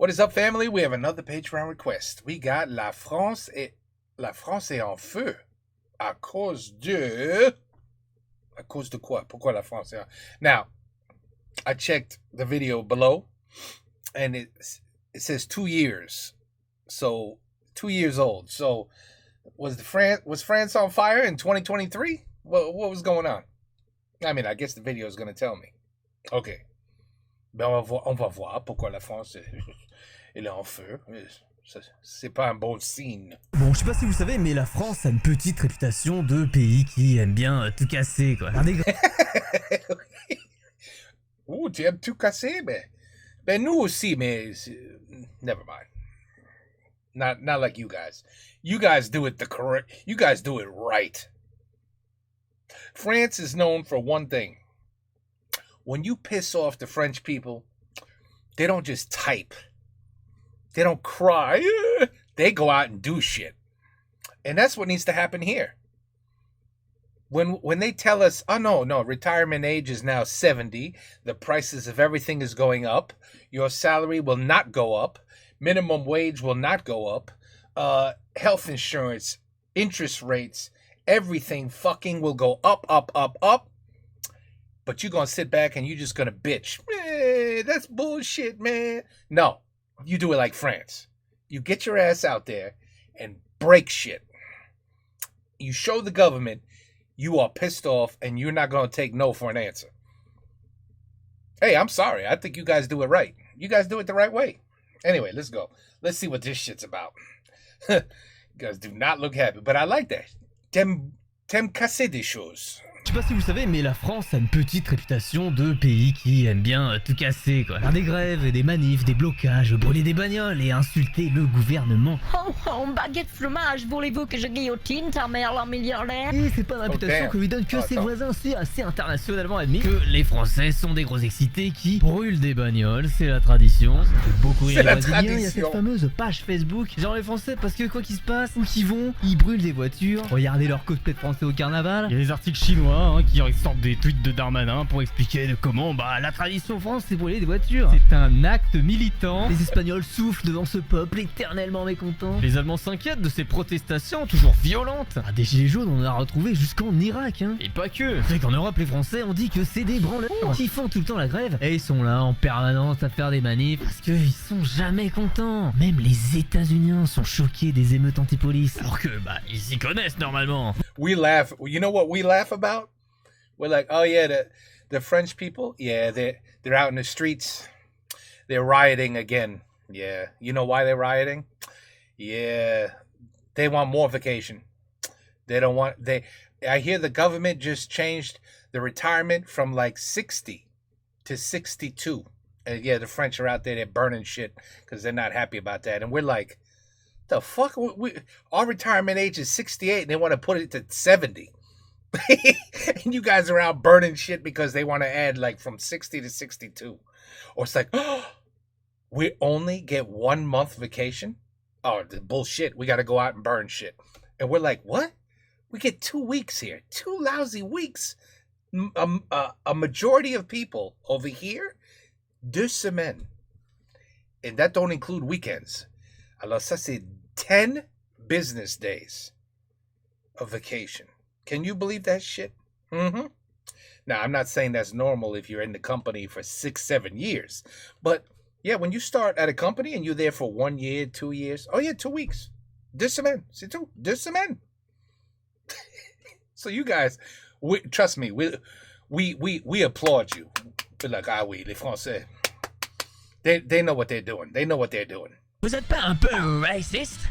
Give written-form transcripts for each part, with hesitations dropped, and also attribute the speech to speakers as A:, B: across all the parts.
A: What is up, family? We have another Patreon request. We got La France est en feu à cause de quoi? Pourquoi la France est en... Now, I checked the video below, and it says 2 years. So 2 years old. So was France on fire in 2023? What was going on? I mean, I guess the video is going to tell me. Okay. Ben on va voir pourquoi la France est en feu. C'est pas un bon signe.
B: Bon, je sais pas si vous savez, mais la France a une petite réputation de pays qui aime bien tout casser, quoi.
A: Ouh, tu aimes tout casser? Ben nous aussi, mais never mind. Not like you guys. You guys do it you guys do it right. France is known for one thing. When you piss off the French people, they don't just type. They don't cry. They go out and do shit. And that's what needs to happen here. When they tell us, oh no, retirement age is now 70, the prices of everything is going up, your salary will not go up, minimum wage will not go up, health insurance, interest rates, everything fucking will go up, but you're gonna sit back and you're just gonna bitch. That's bullshit, man. No, you do it like France. You get your ass out there and break shit. You show the government you are pissed off and you're not gonna take no for an answer. Hey, I'm sorry. I think you guys do it right. You guys do it the right way. Anyway, let's go. Let's see what this shit's about. You guys do not look happy, but I like that. T'aimes casser des choses.
B: Je sais pas si vous savez, mais la France a une petite réputation de pays qui aime bien tout casser, quoi. Faire des grèves, des manifs, des blocages, brûler des bagnoles et insulter le gouvernement.
C: Oh, baguette fromage, voulez-vous que je guillotine ta mère la millionnaire?
B: Et c'est pas une réputation que lui donne que ses voisins, c'est assez internationalement admis que les Français sont des gros excités qui brûlent des bagnoles, c'est la tradition. Ça fait beaucoup rire les Brésiliens, il y a cette fameuse page Facebook, genre les Français, parce que quoi qu'il se passe, où qu'ils vont, ils brûlent des voitures, regardez leur cosplay de Français au carnaval, il y a des articles chinois qui sortent des tweets de Darmanin pour expliquer de comment la tradition en France c'est brûler des voitures. C'est un acte militant. Les Espagnols soufflent devant ce peuple éternellement mécontent. Les Allemands s'inquiètent de ces protestations toujours violentes. Des gilets jaunes on en a retrouvé jusqu'en Irak Et pas que. C'est qu'en Europe les Français on dit que c'est des branleurs qui font tout le temps la grève et ils sont là en permanence à faire des manifs parce qu'ils sont jamais contents. Même les États-Unis sont choqués des émeutes anti-police alors que ils s'y connaissent normalement.
A: We laugh. You know what we laugh about? We're like, oh yeah, the French people, yeah, they're out in the streets, they're rioting again. Yeah, you know why they're rioting? Yeah, they want more vacation. They don't want I hear the government just changed the retirement from like 60 to 62. And yeah, the French are out there, they're burning shit because they're not happy about that. And we're like, the fuck? Our retirement age is 68 and they want to put it to 70. And you guys are out burning shit because they want to add like from 60 to 62. Or it's like, oh, we only get 1 month vacation? Oh, bullshit. We got to go out and burn shit. And we're like, what? We get 2 weeks here. 2 lousy weeks. A majority of people over here, 2 semaines. And that don't include weekends. Alors ça, c'est 10 business days of vacation. Can you believe that shit? Mm-hmm. Now, I'm not saying that's normal if you're in the company for 6-7 years. But, yeah, when you start at a company and you're there for 1 year, 2 years, oh, yeah, 2 weeks. 2 semaines. C'est tout. 2 semaines. So you guys, trust me, we applaud you. We're like, oui, les Français. They know what they're doing. They know what they're doing.
B: Vous êtes pas un peu raciste?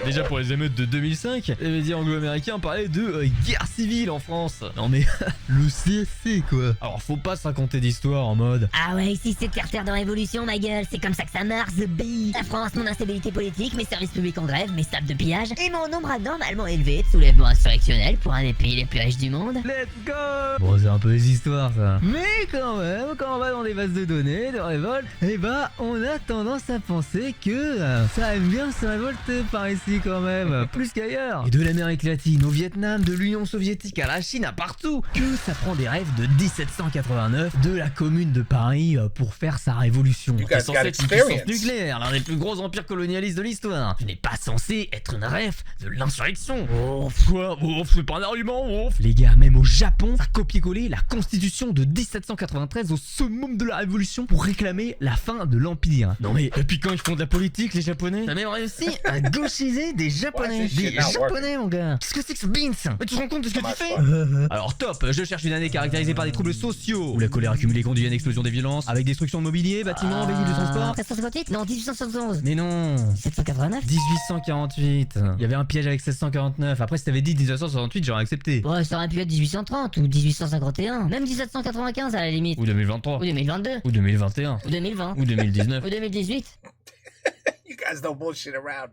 B: Déjà pour les émeutes de 2005, les médias anglo-américains parlaient de guerre civile en France. Non mais le CSC quoi. Alors faut pas se raconter d'histoire en mode
C: ah ouais ici c'est terre de révolution ma gueule, c'est comme ça que ça marche the bee. La France, mon instabilité politique, mes services publics en grève, mes sables de pillage et mon nombre anormalement élevé de soulèvements insurrectionnels pour un des pays les plus riches du monde.
B: Let's go. Bon c'est un peu les histoires ça. Mais quand même, quand on va dans des bases de données, de révolte, on a tendance à penser que ça aime bien se révolter par ici quand même, plus qu'ailleurs. Et de l'Amérique latine au Vietnam, de l'Union soviétique à la Chine, à partout, que ça prend des rêves de 1789 de la Commune de Paris pour faire sa révolution.
A: You
B: T'es
A: guys
B: censé
A: got
B: être une puissance
A: experience.
B: nucléaire, l'un des plus gros empires colonialistes de l'histoire. Tu n'es pas censé être une ref de l'insurrection. Oh, quoi? Oh, c'est pas un argument, oh. Les gars, même au Japon, ça a copié-collé la constitution de 1793 au summum de la révolution pour réclamer la fin de l'empire. Non mais, depuis quand ils font de la politique, les japonais? T'as même réussi à gauchiser des japonais.
A: Ouais, c'est
B: Des
A: shit not
B: japonais, mon gars. Qu'est-ce que c'est que ce beans? Mais tu te rends compte de ce que tu fais? Alors top, je cherche une année caractérisée par des troubles sociaux, où la colère accumulée conduit à une explosion des violences, avec destruction de mobilier, bâtiments, véhicules de transport.
C: 1358? Non, 1871.
B: Mais non,
C: 789?
B: 1848. Il y avait un piège avec 1649. Après, si t'avais dit 1968, j'aurais accepté.
C: Ouais, ça aurait pu être 1830 ou 1851. Même 1795 à la limite.
B: Ou 2023.
C: Ou 2022.
B: Ou 2021.
C: Ou 2020.
B: Ou 2019.
C: Ou 2018.
A: You guys don't bullshit around.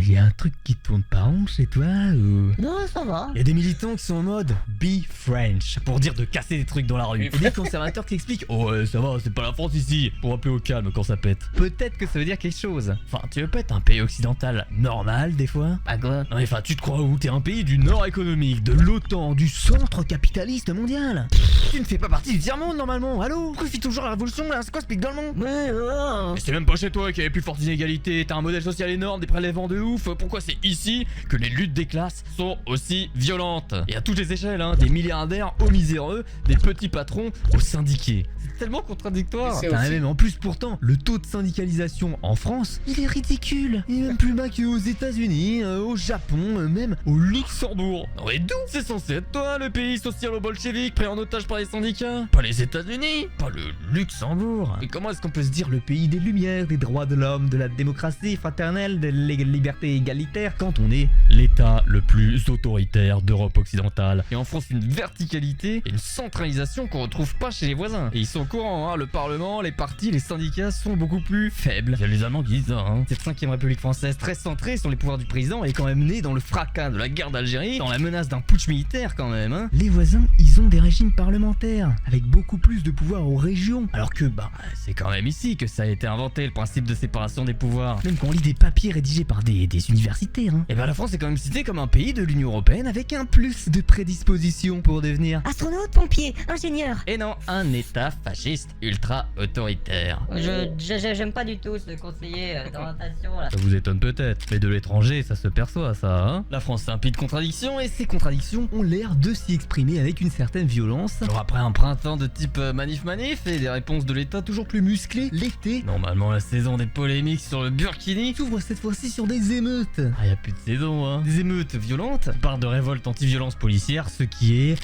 B: Y a un truc qui tourne pas rond chez toi ou...
C: Non, ça va.
B: Il y a des militants qui sont en mode Be French pour dire de casser des trucs dans la rue. Et des conservateurs qui expliquent oh ça va, c'est pas la France ici, pour rappeler au calme quand ça pète. Peut-être que ça veut dire quelque chose. Enfin, tu veux pas être un pays occidental normal des fois?
C: Bah quoi?
B: Non mais enfin, tu te crois où? T'es un pays du nord économique, de l'OTAN, du centre capitaliste mondial. Tu ne fais pas partie du tiers-monde normalement, allô? Pourquoi tu fais toujours la révolution là? C'est quoi ce pic dans le monde?
C: Ouais, oh.
B: Mais c'est même pas chez toi qu'il y avait plus forte inégalité, t'as un modèle social énorme, des prélèvements de ouf, pourquoi c'est ici que les luttes des classes sont aussi violentes? Et à toutes les échelles, hein, des milliardaires aux miséreux, des petits patrons aux syndiqués. C'est tellement contradictoire.
A: Mais c'est
B: Putain,
A: aussi-
B: mais en plus pourtant, le taux de syndicalisation en France, il est ridicule. Il est même plus bas qu'aux États-Unis, au Japon, même au Luxembourg. Non mais d'où? C'est censé être toi, le pays socialo-bolchevique pris en otage par les syndicats? Pas les États-Unis, pas le Luxembourg. Mais comment est-ce qu'on peut se dire le pays des lumières, des droits de l'homme, de la démocratie fraternelle, de la liberté égalitaire, quand on est l'État le plus autoritaire d'Europe occidentale? Et en France, une verticalité et une centralisation qu'on retrouve pas chez les voisins. Et ils sont au courant, hein, le Parlement, les partis, les syndicats sont beaucoup plus faibles. Il y a les Allemands qui disent ça, hein. Cette 5ème République française, très centrée sur les pouvoirs du président, est quand même née dans le fracas de la guerre d'Algérie, dans la menace d'un putsch militaire quand même, hein. Les voisins, ils ont des régimes parlementaires, avec beaucoup plus de pouvoir aux régions. Alors que, bah, c'est quand même ici que ça a été inventé, le principe de séparation des pouvoirs. Même quand on lit des papiers rédigés par des universitaires, hein. Et ben la France est quand même citée comme un pays de l'Union Européenne avec un plus de prédisposition pour devenir...
C: Astronaute, pompier, ingénieur.
B: Et non, un État fasciste ultra autoritaire.
C: J'aime pas du tout ce conseiller d'orientation là.
B: Ça vous étonne peut-être, mais de l'étranger, ça se perçoit ça, hein. La France c'est un pays de contradictions, et ces contradictions ont l'air de s'y exprimer avec une certaine violence. Alors après un printemps de type manif et des réponses de l'État toujours plus musclées, l'été, normalement la saison des polémiques sur le Burkini, s'ouvre cette fois-ci sur des émeutes. Ah, y a plus de saison, hein. Des émeutes violentes, part de révolte anti-violence policière, ce qui est...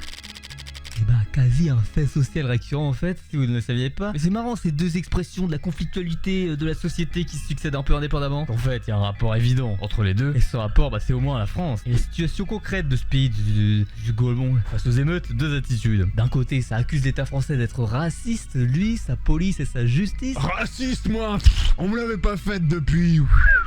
B: Eh bah, quasi un fait social récurrent en fait, si vous ne le saviez pas. Mais c'est marrant ces deux expressions de la conflictualité de la société qui se succèdent un peu indépendamment. En fait, il y a un rapport évident entre les deux, et ce rapport, bah, c'est au moins la France. Et la situation concrète de ce pays du Gaulmont face aux émeutes, deux attitudes. D'un côté, ça accuse l'État français d'être raciste, lui, sa police et sa justice.
D: Raciste, moi? On me l'avait pas faite depuis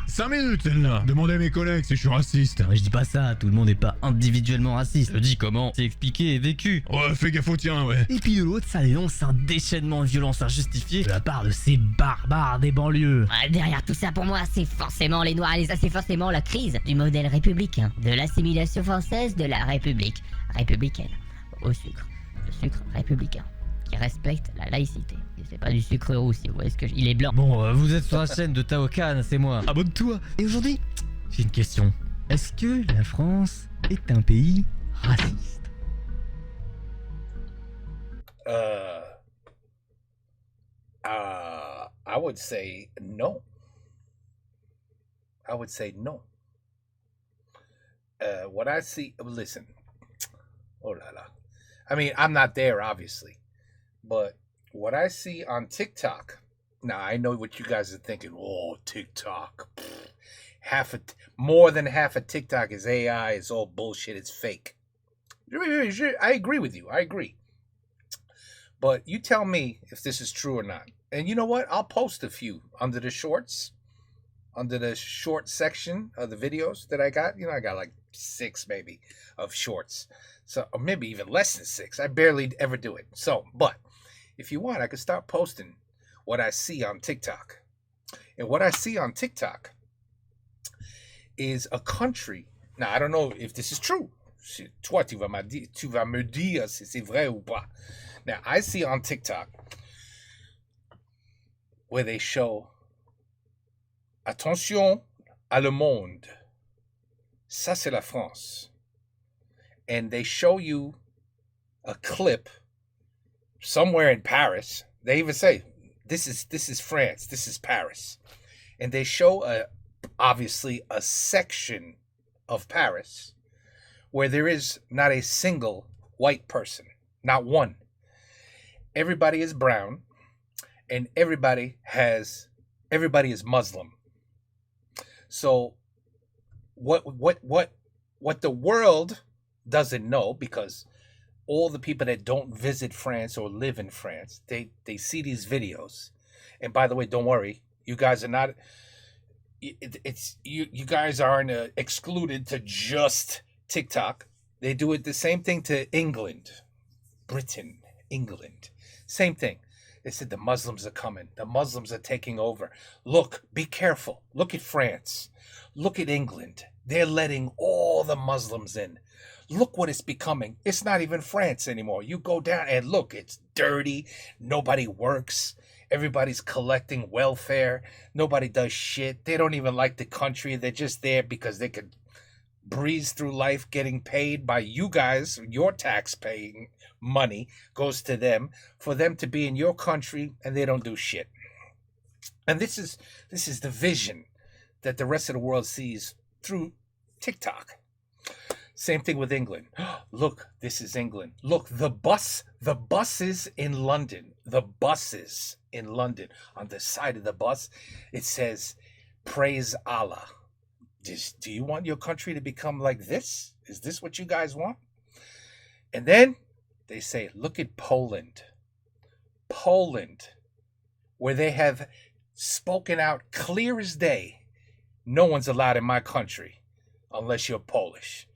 D: 5 minutes, celle-là. Demandez à mes collègues si je suis raciste.
B: Non, mais je dis pas ça, tout le monde n'est pas individuellement raciste. Je dis comment c'est expliqué et vécu.
D: Ouais, fais gaffe au tien, ouais.
B: Et puis de l'autre, ça dénonce un déchaînement de violence injustifié de la part de ces barbares des banlieues.
C: Derrière tout ça, pour moi, c'est forcément les Noirs, c'est forcément la crise du modèle républicain, de l'assimilation française de la République républicaine au sucre, le sucre républicain, qui respecte la laïcité. Et c'est pas du sucre roux, si vous voyez ce que il est blanc.
B: Bon, vous êtes sur la chaîne de Tao Khan, c'est moi. Abonne-toi. Et aujourd'hui, j'ai une question. Est-ce que la France est un pays raciste?
A: I would say no. I would say no. What I see, listen. Oh la la. I mean, I'm not there, obviously, but what I see on TikTok. Now I know what you guys are thinking. Oh, TikTok. More than half of TikTok is AI. It's all bullshit. It's fake. I agree with you. I agree. But you tell me if this is true or not. And you know what? I'll post a few under the shorts, under the short section of the videos that I got. You know, I got like 6 maybe of shorts. So, or maybe even less than 6. I barely ever do it. So, but if you want, I could start posting what I see on TikTok. And what I see on TikTok is a country. Now, I don't know if this is true. Toi, tu vas me dire si c'est vrai ou pas. Now, I see on TikTok where they show, attention à le monde. Ça, c'est la France. And they show you a clip somewhere in Paris. They even say, this is France, this is Paris. And they show obviously a section of Paris where there is not a single white person, not one. Everybody is brown, and everybody is Muslim. So what the world doesn't know, because all the people that don't visit France or live in France, they see these videos. And by the way, don't worry, you guys are not, you guys aren't excluded to just TikTok. They do it the same thing to England, Britain, England, same thing. They said the Muslims are coming. The Muslims are taking over. Look, be careful. Look at France. Look at England. They're letting all the Muslims in. Look what it's becoming. It's not even France anymore. You go down and look, it's dirty. Nobody works. Everybody's collecting welfare. Nobody does shit. They don't even like the country. They're just there because they could breeze through life getting paid by you guys. Your tax paying money goes to them for them to be in your country, and they don't do shit. And this is the vision that the rest of the world sees through TikTok. Same thing with England. Look, this is England. Look, the buses in London. The buses in London. On the side of the bus, it says, praise Allah. Do you want your country to become like this? Is this what you guys want? And then they say, look at Poland. Poland, where they have spoken out clear as day. No one's allowed in my country unless you're Polish.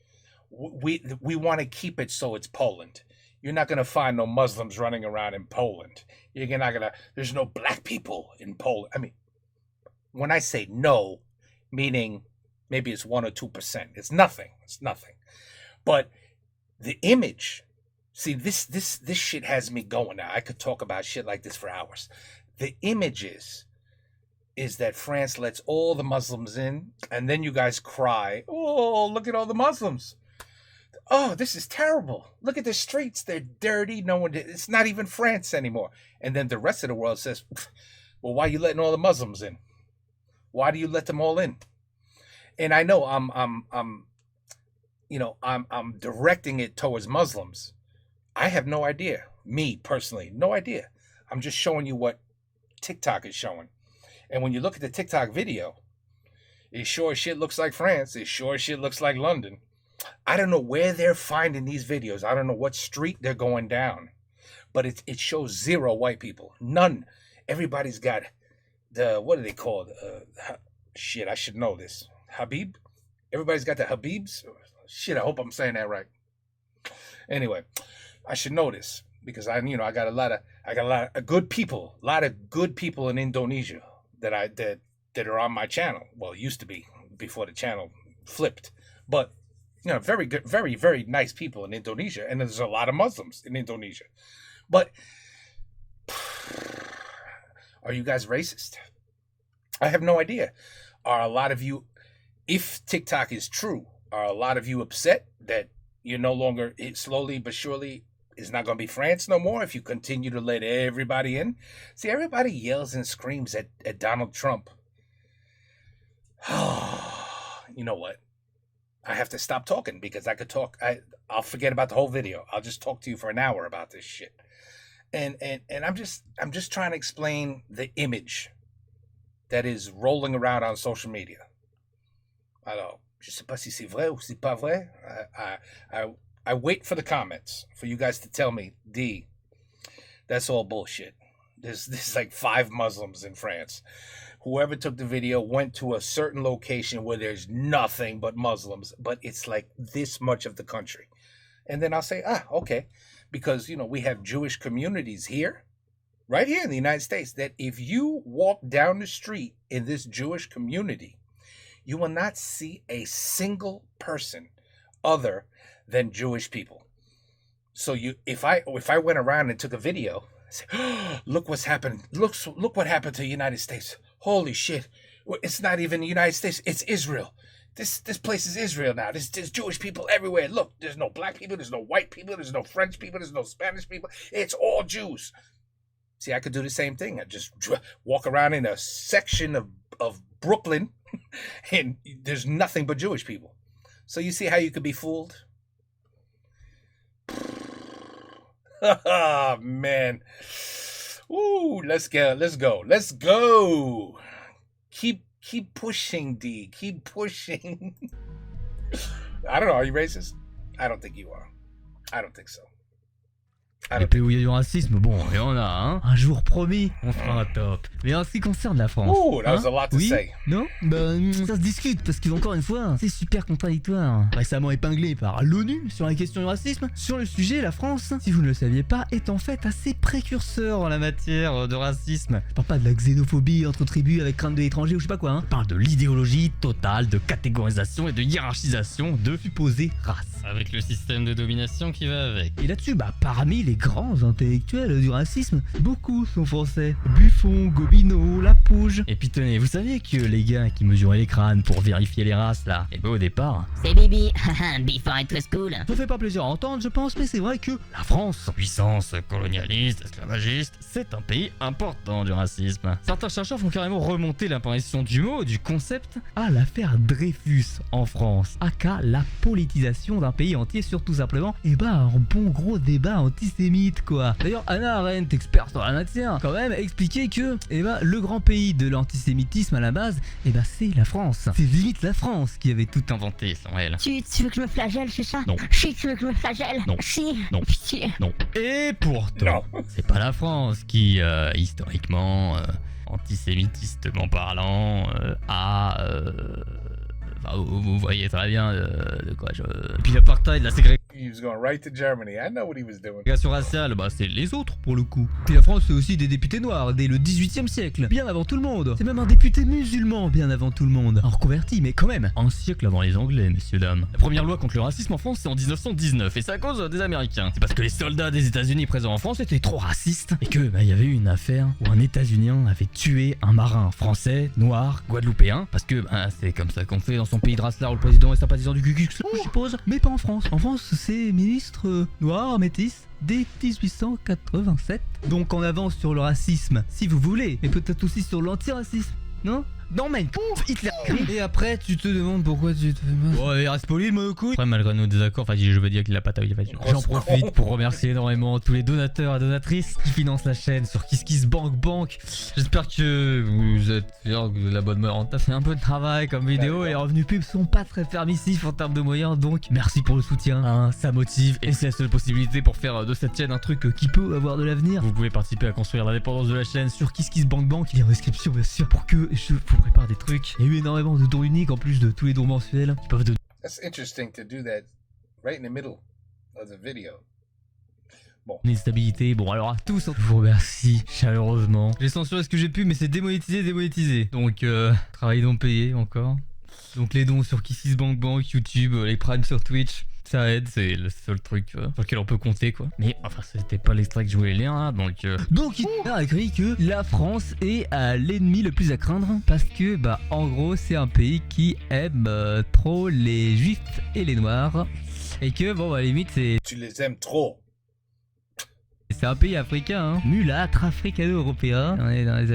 A: We want to keep it so it's Poland. You're not going to find no Muslims running around in Poland. You're not going to, there's no black people in Poland. I mean, when I say no, meaning maybe it's 1 or 2%. It's nothing. It's nothing. But the image, see, this shit has me going now. I could talk about shit like this for hours. The image is that France lets all the Muslims in, and then you guys cry, oh, look at all the Muslims. Oh, this is terrible. Look at the streets. They're dirty. No one, it's not even France anymore. And then the rest of the world says, well, why are you letting all the Muslims in? Why do you let them all in? And I know I'm directing it towards Muslims. I have no idea. Me personally, no idea. I'm just showing you what TikTok is showing. And when you look at the TikTok video, it sure as shit looks like France. It sure as shit looks like London. I don't know where they're finding these videos. I don't know what street they're going down. But it shows zero white people. None. Everybody's got the, what are they called? Shit, I should know this. Habib? Everybody's got the Habibs? Shit, I hope I'm saying that right. Anyway, I should know this because I got a lot of good people in Indonesia that are on my channel. Well, it used to be before the channel flipped. But very good, very, very nice people in Indonesia, and there's a lot of Muslims in Indonesia. But are you guys racist? I have no idea. Are a lot of you, if TikTok is true, are a lot of you upset that you're no longer, slowly but surely, is not going to be France no more if you continue to let everybody in? See, everybody yells and screams at Donald Trump. You know what? I have to stop talking because I could talk. I'll forget about the whole video. I'll just talk to you for an hour about this shit. And I'm just trying to explain the image that is rolling around on social media. Alors, je sais pas si c'est vrai ou c'est pas vrai. I wait for the comments for you guys to tell me, D, that's all bullshit. There's like 5 Muslims in France. Whoever took the video went to a certain location where there's nothing but Muslims, but it's like this much of the country. And then I'll say, okay. Because, we have Jewish communities here, right here in the United States, that if you walk down the street in this Jewish community, you will not see a single person other than Jewish people. So if I went around and took a video, say, oh, look what's happened. Look what happened to the United States. Holy shit. It's not even the United States. It's Israel. This place is Israel now. There's Jewish people everywhere. Look, there's no black people. There's no white people. There's no French people. There's no Spanish people. It's all Jews. See, I could do the same thing. I just walk around in a section of Brooklyn and there's nothing but Jewish people. So you see how you could be fooled? Oh, man. Ooh, let's go. Keep pushing, D. Keep pushing. I don't know. Are you racist? I don't think you are. I don't think so.
B: Les pays où il y a du racisme, bon, il y en a, hein. Un jour promis, on fera un top. Mais en ce qui concerne la France,
A: Ooh, that was a lot to
B: oui,
A: say.
B: non, ça se discute parce que encore une fois, c'est super contradictoire. Récemment épinglé par l'ONU sur la question du racisme, sur le sujet, la France, si vous ne le saviez pas, est en fait assez précurseur en la matière de racisme. Je parle pas de la xénophobie entre tribus avec crainte de l'étranger ou je sais pas quoi, hein. Je parle de l'idéologie totale de catégorisation et de hiérarchisation de supposées races. Avec le système de domination qui va avec. Et là-dessus, parmi les grands intellectuels du racisme, beaucoup sont français. Buffon, Gobineau, Lapouge. Et puis tenez, vous saviez que les gars qui mesuraient les crânes pour vérifier les races là, et au départ...
C: C'est Bibi, before it was cool.
B: Ça fait pas plaisir à entendre je pense, mais c'est vrai que la France, puissance colonialiste, esclavagiste, c'est un pays important du racisme. Certains chercheurs font carrément remonter l'apparition du mot, du concept, à l'affaire Dreyfus en France, aka la politisation d'un pays entier sur tout simplement, un bon gros débat antisémite quoi. D'ailleurs Hannah Arendt, experte en la matière, quand même expliquait que le grand pays de l'antisémitisme à la base, c'est la France. C'est limite la France qui avait tout inventé sans elle.
C: Tu veux que je me flagelle, c'est ça?
B: Non.
C: Si, tu veux que je me flagelle?
B: Non.
C: Si.
B: Non.
C: Pitié.
B: Non. Et pourtant, c'est pas la France qui, historiquement, antisémitistement parlant, vous voyez très bien de quoi je... Et puis l'apartheid, la ségrégation
A: He was going right to Germany. I know what he was doing.
B: raciale, c'est les autres pour le coup. Puis la France c'est aussi des députés noirs dès le 18e siècle, bien avant tout le monde. C'est même un député musulman bien avant tout le monde. Un reconverti, mais quand même, un siècle avant les Anglais, messieurs dames. La première loi contre le racisme en France c'est en 1919 et c'est à cause des Américains. C'est parce que les soldats des États-Unis présents en France étaient trop racistes et que il y avait eu une affaire où un États-Unien avait tué un marin français, noir, guadeloupéen, parce que c'est comme ça qu'on fait dans son pays de race là où le président est sympathisant du Ku Klux Klan, je suppose, mais pas en France. En France, c'est ministre noir métis dès 1887. Donc on avance sur le racisme, si vous voulez, mais peut-être aussi sur l'antiracisme, non? Non mec, Hitler. Et après tu te demandes pourquoi tu te fais mal. Ouais, il reste poli le monocouille. Après malgré nos désaccords, je veux dire qu'il a pas taillé. J'en profite pour remercier énormément tous les donateurs et donatrices qui financent la chaîne sur KissKissBankBank. J'espère que vous êtes fiers de la bonne humeur. On a fait un peu de travail comme vidéo et les revenus pubs sont pas très permissifs en termes de moyens, donc merci pour le soutien, ça motive et c'est la seule possibilité pour faire de cette chaîne un truc qui peut avoir de l'avenir. Vous pouvez participer à construire l'indépendance de la chaîne sur KissKissBankBank, il est en description bien sûr, pour que je vous prépare des trucs. Il y a eu énormément de dons uniques en plus de tous les dons mensuels qui peuvent donner.
A: That's interesting to do that right in the middle of the video. Bon.
B: Une stabilité. Bon, alors à tous, je vous remercie chaleureusement. J'ai censuré ce que j'ai pu, mais c'est démonétisé. Donc, travail non payé encore. Donc, les dons sur KissKissBankBank, YouTube, les primes sur Twitch. Ça aide, c'est le seul truc sur lequel on peut compter quoi. Mais enfin c'était pas l'extrait que je voulais lire hein, donc il a écrit que la France est l'ennemi le plus à craindre parce que en gros c'est un pays qui aime trop les juifs et les noirs et que à la limite c'est...
A: Tu les aimes trop.
B: C'est un pays africain, mulâtre africano-européen, on est dans les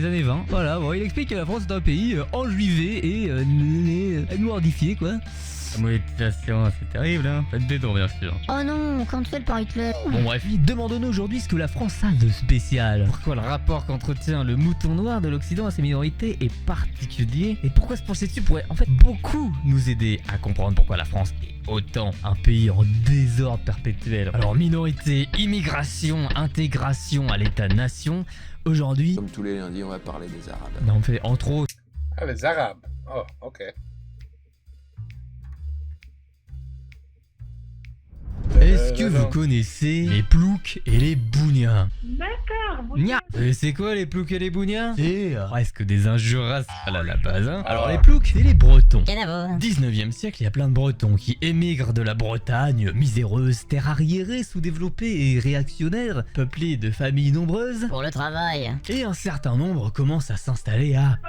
B: années 20. Voilà, il explique que la France est un pays enjuivé et noirdifié quoi. La monétisation, c'est terrible, Faites des dons, bien sûr.
C: Oh non, cancel par Hitler.
B: Bon bref, demandons-nous aujourd'hui ce que la France a de spécial. Pourquoi le rapport qu'entretient le mouton noir de l'Occident à ses minorités est particulier et pourquoi se pencher dessus pourrait en fait beaucoup nous aider à comprendre pourquoi la France est autant un pays en désordre perpétuel. Alors minorité, immigration, intégration à l'état-nation, aujourd'hui...
E: Comme tous les lundis, on va parler des Arabes.
B: Non, on fait entre autres...
A: Ah, les Arabes. Oh, ok.
B: Est-ce que vous connaissez les ploucs et les bounias?
F: D'accord, vous
B: Nya. Et c'est quoi les ploucs et les bounias? C'est presque des injures raciales à la base, hein. Alors
A: Ah.
B: les ploucs, c'est les Bretons.
C: Rien à voir.
B: 19e siècle, il y a plein de Bretons qui émigrent de la Bretagne, miséreuse, terre arriérée, sous-développée et réactionnaire, peuplée de familles nombreuses.
C: Pour le travail.
B: Et un certain nombre commencent à s'installer à...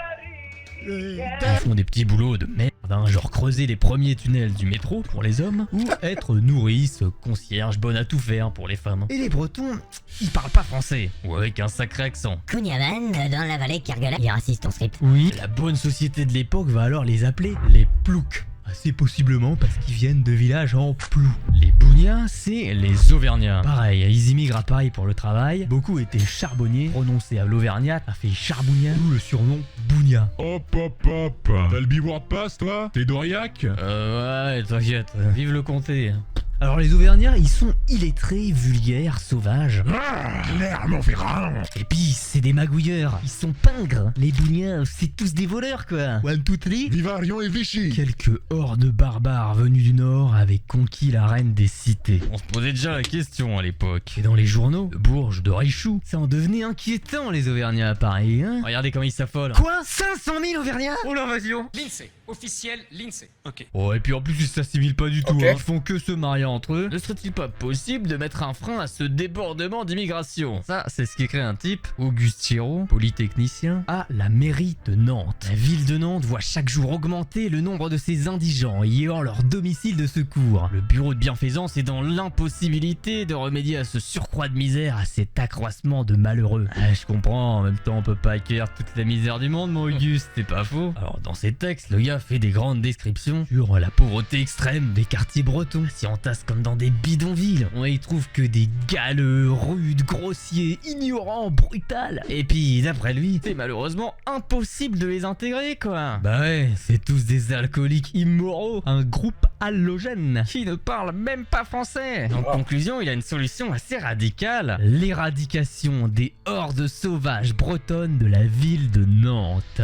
B: Ils font des petits boulots de merde, hein, genre creuser les premiers tunnels du métro pour les hommes, ou être nourrice, concierge, bonne à tout faire pour les femmes. Et les Bretons, ils parlent pas français, ou avec un sacré accent.
C: Kunyaman, dans la vallée Kerguelen. Il assiste ton script.
B: Oui, la bonne société de l'époque va alors les appeler les ploucs. Assez possiblement parce qu'ils viennent de villages en plou. Les bounias, c'est les auvergnats. Pareil, ils immigrent à Paris pour le travail. Beaucoup étaient charbonniers, prononcé à l'auvergnat, a fait charbougnat, ou le surnom bougna.
D: Hop hop hop. T'as le bivouac de passe, toi? T'es d'Aurillac?
B: Ouais, t'inquiète, vive le comté. Alors les auvergnats, ils sont illettrés, vulgaires, sauvages.
D: Ah, l'air m'en fait rare.
B: Et puis, c'est des magouilleurs. Ils sont pingres. Les bounias, c'est tous des voleurs, quoi. One, two, three.
D: Viva Rion et Vichy.
B: Quelques hordes barbares venus du nord avaient conquis la reine des cités. On se posait déjà la question à l'époque. Et dans les journaux, de Bourges, de Reichou, ça en devenait inquiétant les auvergnats à Paris, hein. Regardez comment ils s'affolent. Quoi? 500 000 auvergnats? Oh l'invasion.
G: L'INSEE, officiel l'INSEE. Ok.
B: Oh, et puis en plus, ils s'assimilent pas du tout,
A: Ok.
B: hein. Ils font que se marier entre eux. Ne serait-il pas possible de mettre un frein à ce débordement d'immigration? Ça, c'est ce qu'écrit un type, Auguste Chiraud, polytechnicien, à la mairie de Nantes. La ville de Nantes voit chaque jour augmenter le nombre de ses indigents ayant leur domicile de secours. Le bureau de bienfaisance est dans l'impossibilité de remédier à ce surcroît de misère, à cet accroissement de malheureux. Ah, je comprends, en même temps, on peut pas accueillir toute la misère du monde, mon Auguste, c'est pas faux. Alors, dans ses textes, le gars fait des grandes descriptions sur la pauvreté extrême des quartiers bretons. Si on tasse comme dans des bidonvilles, on y trouve que des galeux, rudes, grossiers, ignorants, brutals. Et puis, d'après lui, c'est malheureusement impossible de les intégrer, quoi. Bah ouais, c'est tous des alcooliques immoraux, un groupe halogène qui ne parle même pas français. En conclusion, il a une solution assez radicale: l'éradication des hordes sauvages bretonnes de la ville de Nantes.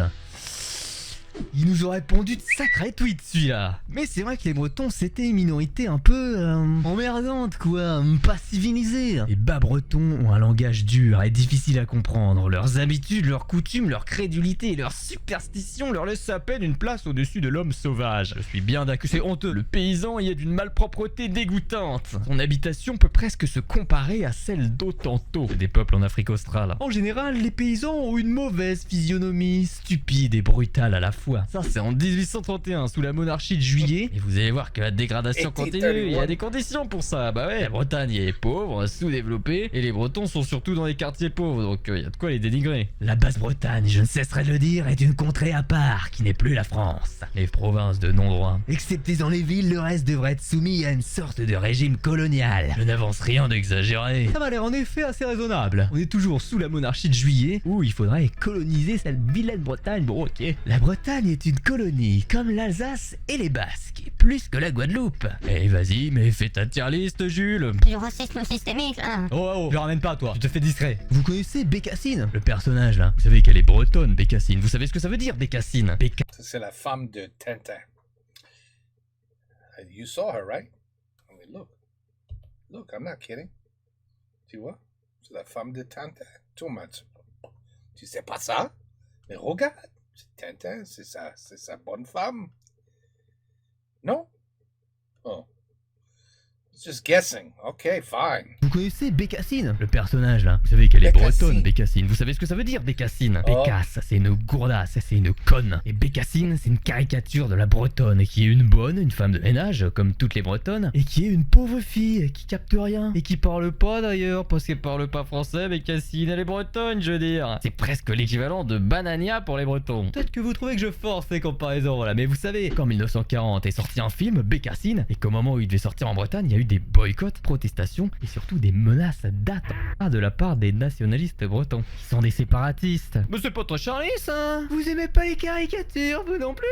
B: Il nous aurait pondu de sacrés tweets celui-là. Mais c'est vrai que les Bretons c'était une minorité un peu emmerdante quoi, pas civilisée. Les bas bretons ont un langage dur et difficile à comprendre. Leurs habitudes, leurs coutumes, leur crédulité et leurs superstitions leur laissent à peine une place au-dessus de l'homme sauvage. Je suis bien d'accord, c'est honteux. Le paysan y est d'une malpropreté dégoûtante. Son habitation peut presque se comparer à celle d'Otanto, des peuples en Afrique australe. En général, les paysans ont une mauvaise physionomie, stupide et brutale à la fois. Ça c'est en 1831 sous la monarchie de Juillet. Et vous allez voir que la dégradation continue. Il y a des conditions pour ça. Bah ouais, la Bretagne est pauvre, sous-développée, et les Bretons sont surtout dans les quartiers pauvres, donc il y a de quoi les dénigrer. La Basse-Bretagne, je ne cesserai de le dire, est une contrée à part qui n'est plus la France. Les provinces de non-droit, excepté dans les villes, le reste devrait être soumis à une sorte de régime colonial. Je n'avance rien d'exagéré. Ça m'a l'air en effet assez raisonnable. On est toujours sous la monarchie de Juillet, où il faudrait coloniser cette vilaine Bretagne. Bon ok. La Bretagne est une colonie, comme l'Alsace et les Basques, et plus que la Guadeloupe. Eh vas-y, mais fais ta tier list, Jules.
C: Du racisme systémique, là.
B: Oh, je ramène pas toi, tu te fais discret. Vous connaissez Bécassine, le personnage là? Vous savez qu'elle est bretonne, Bécassine. Vous savez ce que ça veut dire, Bécassine?
A: Ça, c'est la femme de Tintin. You saw her, right? I mean, look, I'm not kidding. Tu vois? C'est la femme de Tintin. Tout le monde. Tu sais pas ça? Mais regarde. Tintin, c'est sa bonne femme. Non? Oh. Just guessing. Okay, fine.
B: Vous connaissez Bécassine, le personnage là? Vous savez qu'elle est bretonne, Bécassine. Vous savez ce que ça veut dire, Bécassine?
A: Oh.
B: Bécasse, c'est une gourdasse, c'est une conne. Et Bécassine, c'est une caricature de la bretonne qui est une bonne, une femme de ménage, comme toutes les bretonnes, et qui est une pauvre fille qui capte rien, et qui parle pas d'ailleurs, parce qu'elle parle pas français. Bécassine, elle est bretonne, je veux dire. C'est presque l'équivalent de Banania pour les bretons. Peut-être que vous trouvez que je force ces comparaisons là, mais vous savez qu'en 1940 est sorti un film, Bécassine, et qu'au moment où il devait sortir en Bretagne, il y a eu des boycotts, protestations et surtout des menaces d'attentats de la part des nationalistes bretons, qui sont des séparatistes. Mais c'est pas très Charlie ça. Vous aimez pas les caricatures, vous non plus?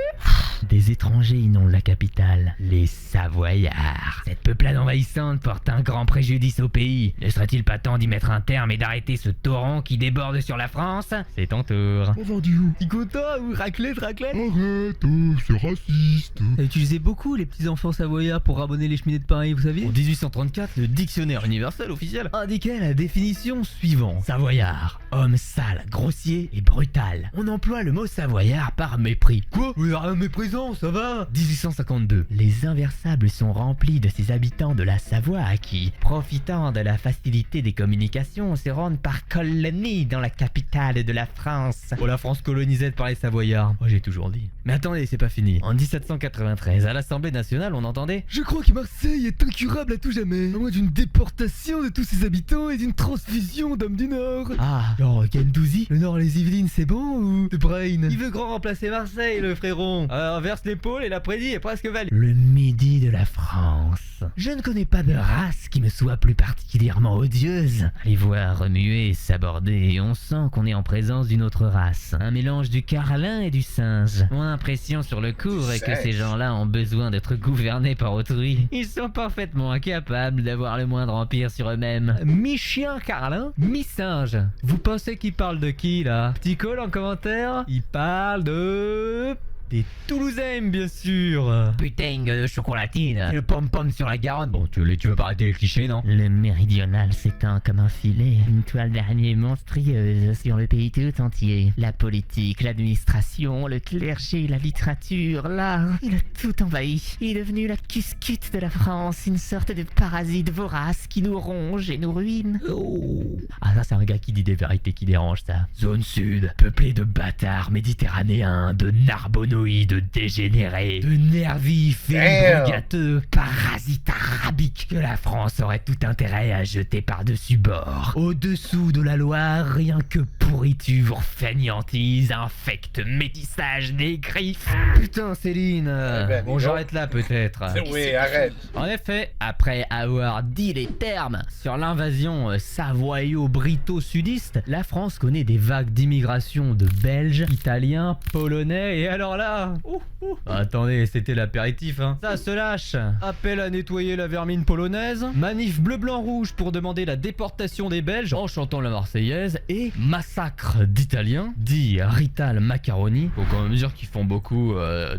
B: des étrangers inondent la capitale, les Savoyards. Cette peuplade envahissante porte un grand préjudice au pays. Ne serait-il pas temps d'y mettre un terme et d'arrêter ce torrent qui déborde sur la France? C'est ton tour.
D: Vendu où?
B: T'es content ou raclette?
D: Arrête, oh, c'est raciste.
B: Ça utilisait beaucoup les petits enfants savoyards pour ramonner les cheminées de Paris, vous saviez? En 1834, le dictionnaire universel officiel indiquait la définition suivante. Savoyard, homme sale, grossier et brutal. On emploie le mot savoyard par mépris. Quoi? Oui, rien de méprisant, ça va? 1852. Les inversables sont remplis de ces habitants de la Savoie qui, profitant de la facilité des communications, se rendent par colonie dans la capitale de la France. Oh, la France colonisée par les Savoyards. Moi, j'ai toujours dit. Mais attendez, c'est pas fini. En 1793, à l'Assemblée nationale, on entendait: je crois que Marseille est incurable à tout jamais, à moins d'une déportation de tous ses habitants et d'une transfusion d'hommes du Nord. Ah, genre Gendouzi, le Nord, les Yvelines, c'est bon ou De Brain? Il veut grand remplacer Marseille, le fréron. Alors verse l'épaule et l'après-dit est presque valide. Le midi de la France. Je ne connais pas de race qui me soit plus particulièrement odieuse. Les voir remuer et s'aborder, et on sent qu'on est en présence d'une autre race. Un mélange du carlin et du singe. Mon impression sur le coup est que ces gens-là ont besoin d'être gouvernés par autrui. Ils sont parfaitement incapables d'avoir le moindre empire sur eux-mêmes. Mi-chien carlin, mi-singe. Vous pensez qu'ils parlent de qui là? Petit call en commentaire? Ils parlent de... des Toulousains, bien sûr. Putain de chocolatine. Et le pom-pom sur la Garonne. Bon, tu veux pas arrêter les clichés, non? Le méridional s'étend comme un filet. Une toile d'araignée monstrueuse sur le pays tout entier. La politique, l'administration, le clergé, la littérature, l'art. Il a tout envahi. Il est devenu la cuscute de la France. Une sorte de parasite vorace qui nous ronge et nous ruine. Oh. Ah, ça, c'est un gars qui dit des vérités qui dérangent, ça. Zone sud, peuplée de bâtards méditerranéens, de narbonneaux, de dégénérés, de nervifs et gâteux, parasites arabiques que la France aurait tout intérêt à jeter par-dessus bord. Au-dessous de la Loire, rien que pourriture, fainéantise, infecte, métissage des griffes. Putain Céline, bon j'arrête là peut-être.
A: Oui, arrête.
B: En effet, après avoir dit les termes sur l'invasion savoyo-brito-sudiste, la France connaît des vagues d'immigration de Belges, Italiens, Polonais et alors là... Attendez, c'était l'apéritif, hein. Ça se lâche. Appel à nettoyer la vermine polonaise, manif bleu-blanc-rouge pour demander la déportation des Belges en chantant la Marseillaise et massacre d'Italiens, dit Rital Macaroni. Faut quand même dire qu'ils font beaucoup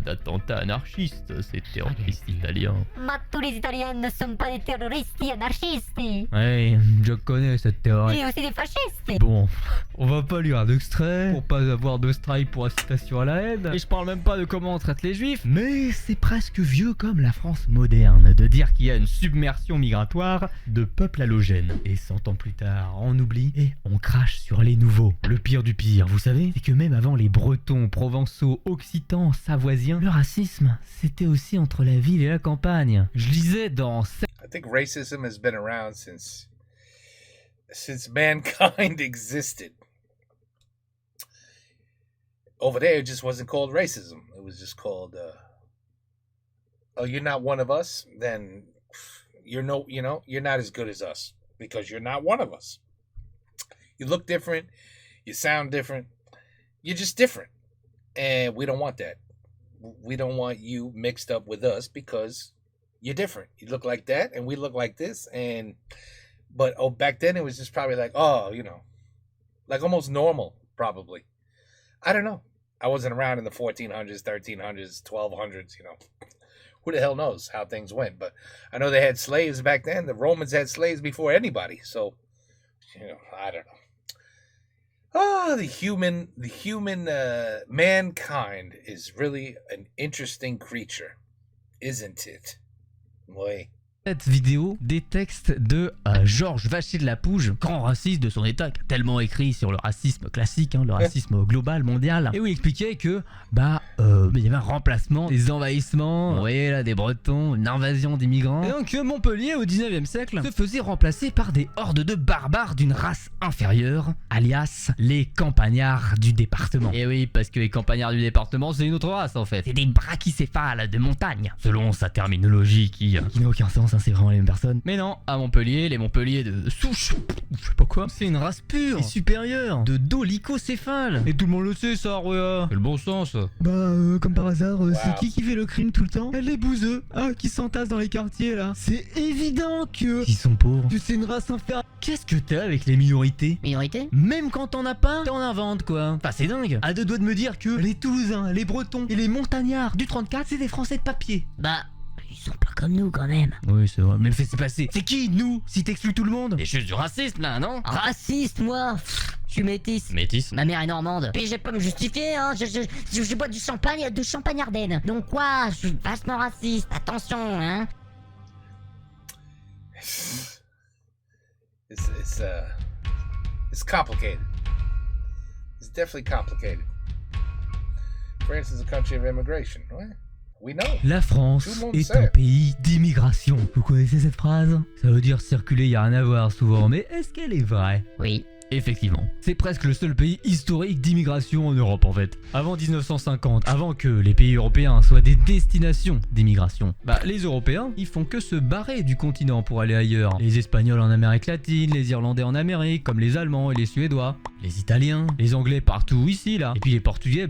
B: d'attentats anarchistes, ces terroristes italiens.
C: Mais tous les Italiens ne sont pas des terroristes et anarchistes.
B: Ouais, je connais cette théorie.
C: Il y a aussi des fascistes.
B: Bon, on va pas lire d'extrait pour pas avoir de strike pour incitation à la haine. Et je parle même pas de comment on traite les juifs, mais c'est presque vieux comme la France moderne de dire qu'il y a une submersion migratoire de peuples halogènes. Et 100 ans plus tard, on oublie et on crache sur les nouveaux. Le pire du pire, vous savez, c'est que même avant les Bretons, Provençaux, Occitans, Savoisiens, le racisme, c'était aussi entre la ville et la campagne. Je lisais dans...
A: I think racism has been around since mankind existed. Over there, it just wasn't called racism. It was just called, oh, you're not one of us, then you're not as good as us because you're not one of us. You look different, you sound different, you're just different. And we don't want that. We don't want you mixed up with us because you're different. You look like that and we look like this. But back then it was just probably like, oh, like almost normal, probably. I don't know. I wasn't around in the 1400s, 1300s, 1200s, Who the hell knows how things went? But I know they had slaves back then. The Romans had slaves before anybody. So, I don't know. Oh, the human mankind is really an interesting creature, isn't it? Oui.
B: Cette vidéo des textes de Georges Vacher de la Pouge, grand raciste de son état, qui a tellement écrit sur le racisme classique, le racisme global, mondial, et où il expliquait que il y avait un remplacement des envahissements, vous voyez là, des Bretons, une invasion d'immigrants, et donc Montpellier au 19e siècle se faisait remplacer par des hordes de barbares d'une race inférieure, alias les campagnards du département. Et oui, parce que les campagnards du département, c'est une autre race en fait. C'est des brachycéphales de montagne, selon sa terminologie qui n'a aucun sens. France, hein, c'est vraiment les mêmes personnes. Mais non, à Montpellier, les Montpellier de souche, je sais pas quoi, c'est une race pure et supérieure de dolicocéphales. Et tout le monde le sait ça, Roya. C'est le bon sens.
D: Comme par hasard, c'est qui fait le crime tout le temps? Les bouseux, qui s'entassent dans les quartiers là. C'est évident que
B: Ils sont pauvres.
D: c'est une race inférieure.
B: Qu'est-ce que t'as avec les minorités?
C: Minorité?
B: Même quand t'en as pas, t'en inventes quoi. Enfin c'est dingue. À deux doigts de me dire que les Toulousains, les Bretons et les Montagnards du 34 c'est des Français de papier.
C: Bah, ils sont pas comme nous quand même.
B: Oui c'est vrai, mais le fait c'est passé. C'est qui nous si t'exclus tout le monde? C'est juste du racisme là, non?
C: Raciste, moi. Je suis métisse.
B: Métis.
C: Ma mère est normande. Puis j'ai pas me justifier, hein. Je bois du champagne Ardenne. Donc quoi, je suis vachement raciste. Attention, hein.
A: It's complicated. It's definitely complicated. France is a country of immigration, right? We know.
B: La France
A: Tout le monde
B: est
A: sait.
B: un pays d'immigration. Vous connaissez cette phrase? Ça veut dire circuler, y a rien à voir souvent, mais est-ce qu'elle est vraie?
C: Oui.
B: Effectivement. C'est presque le seul pays historique d'immigration en Europe en fait. Avant 1950, avant que les pays européens soient des destinations d'immigration, les Européens, ils font que se barrer du continent pour aller ailleurs. Les Espagnols en Amérique latine, les Irlandais en Amérique, comme les Allemands et les Suédois, les Italiens, les Anglais partout ici là. Et puis les Portugais,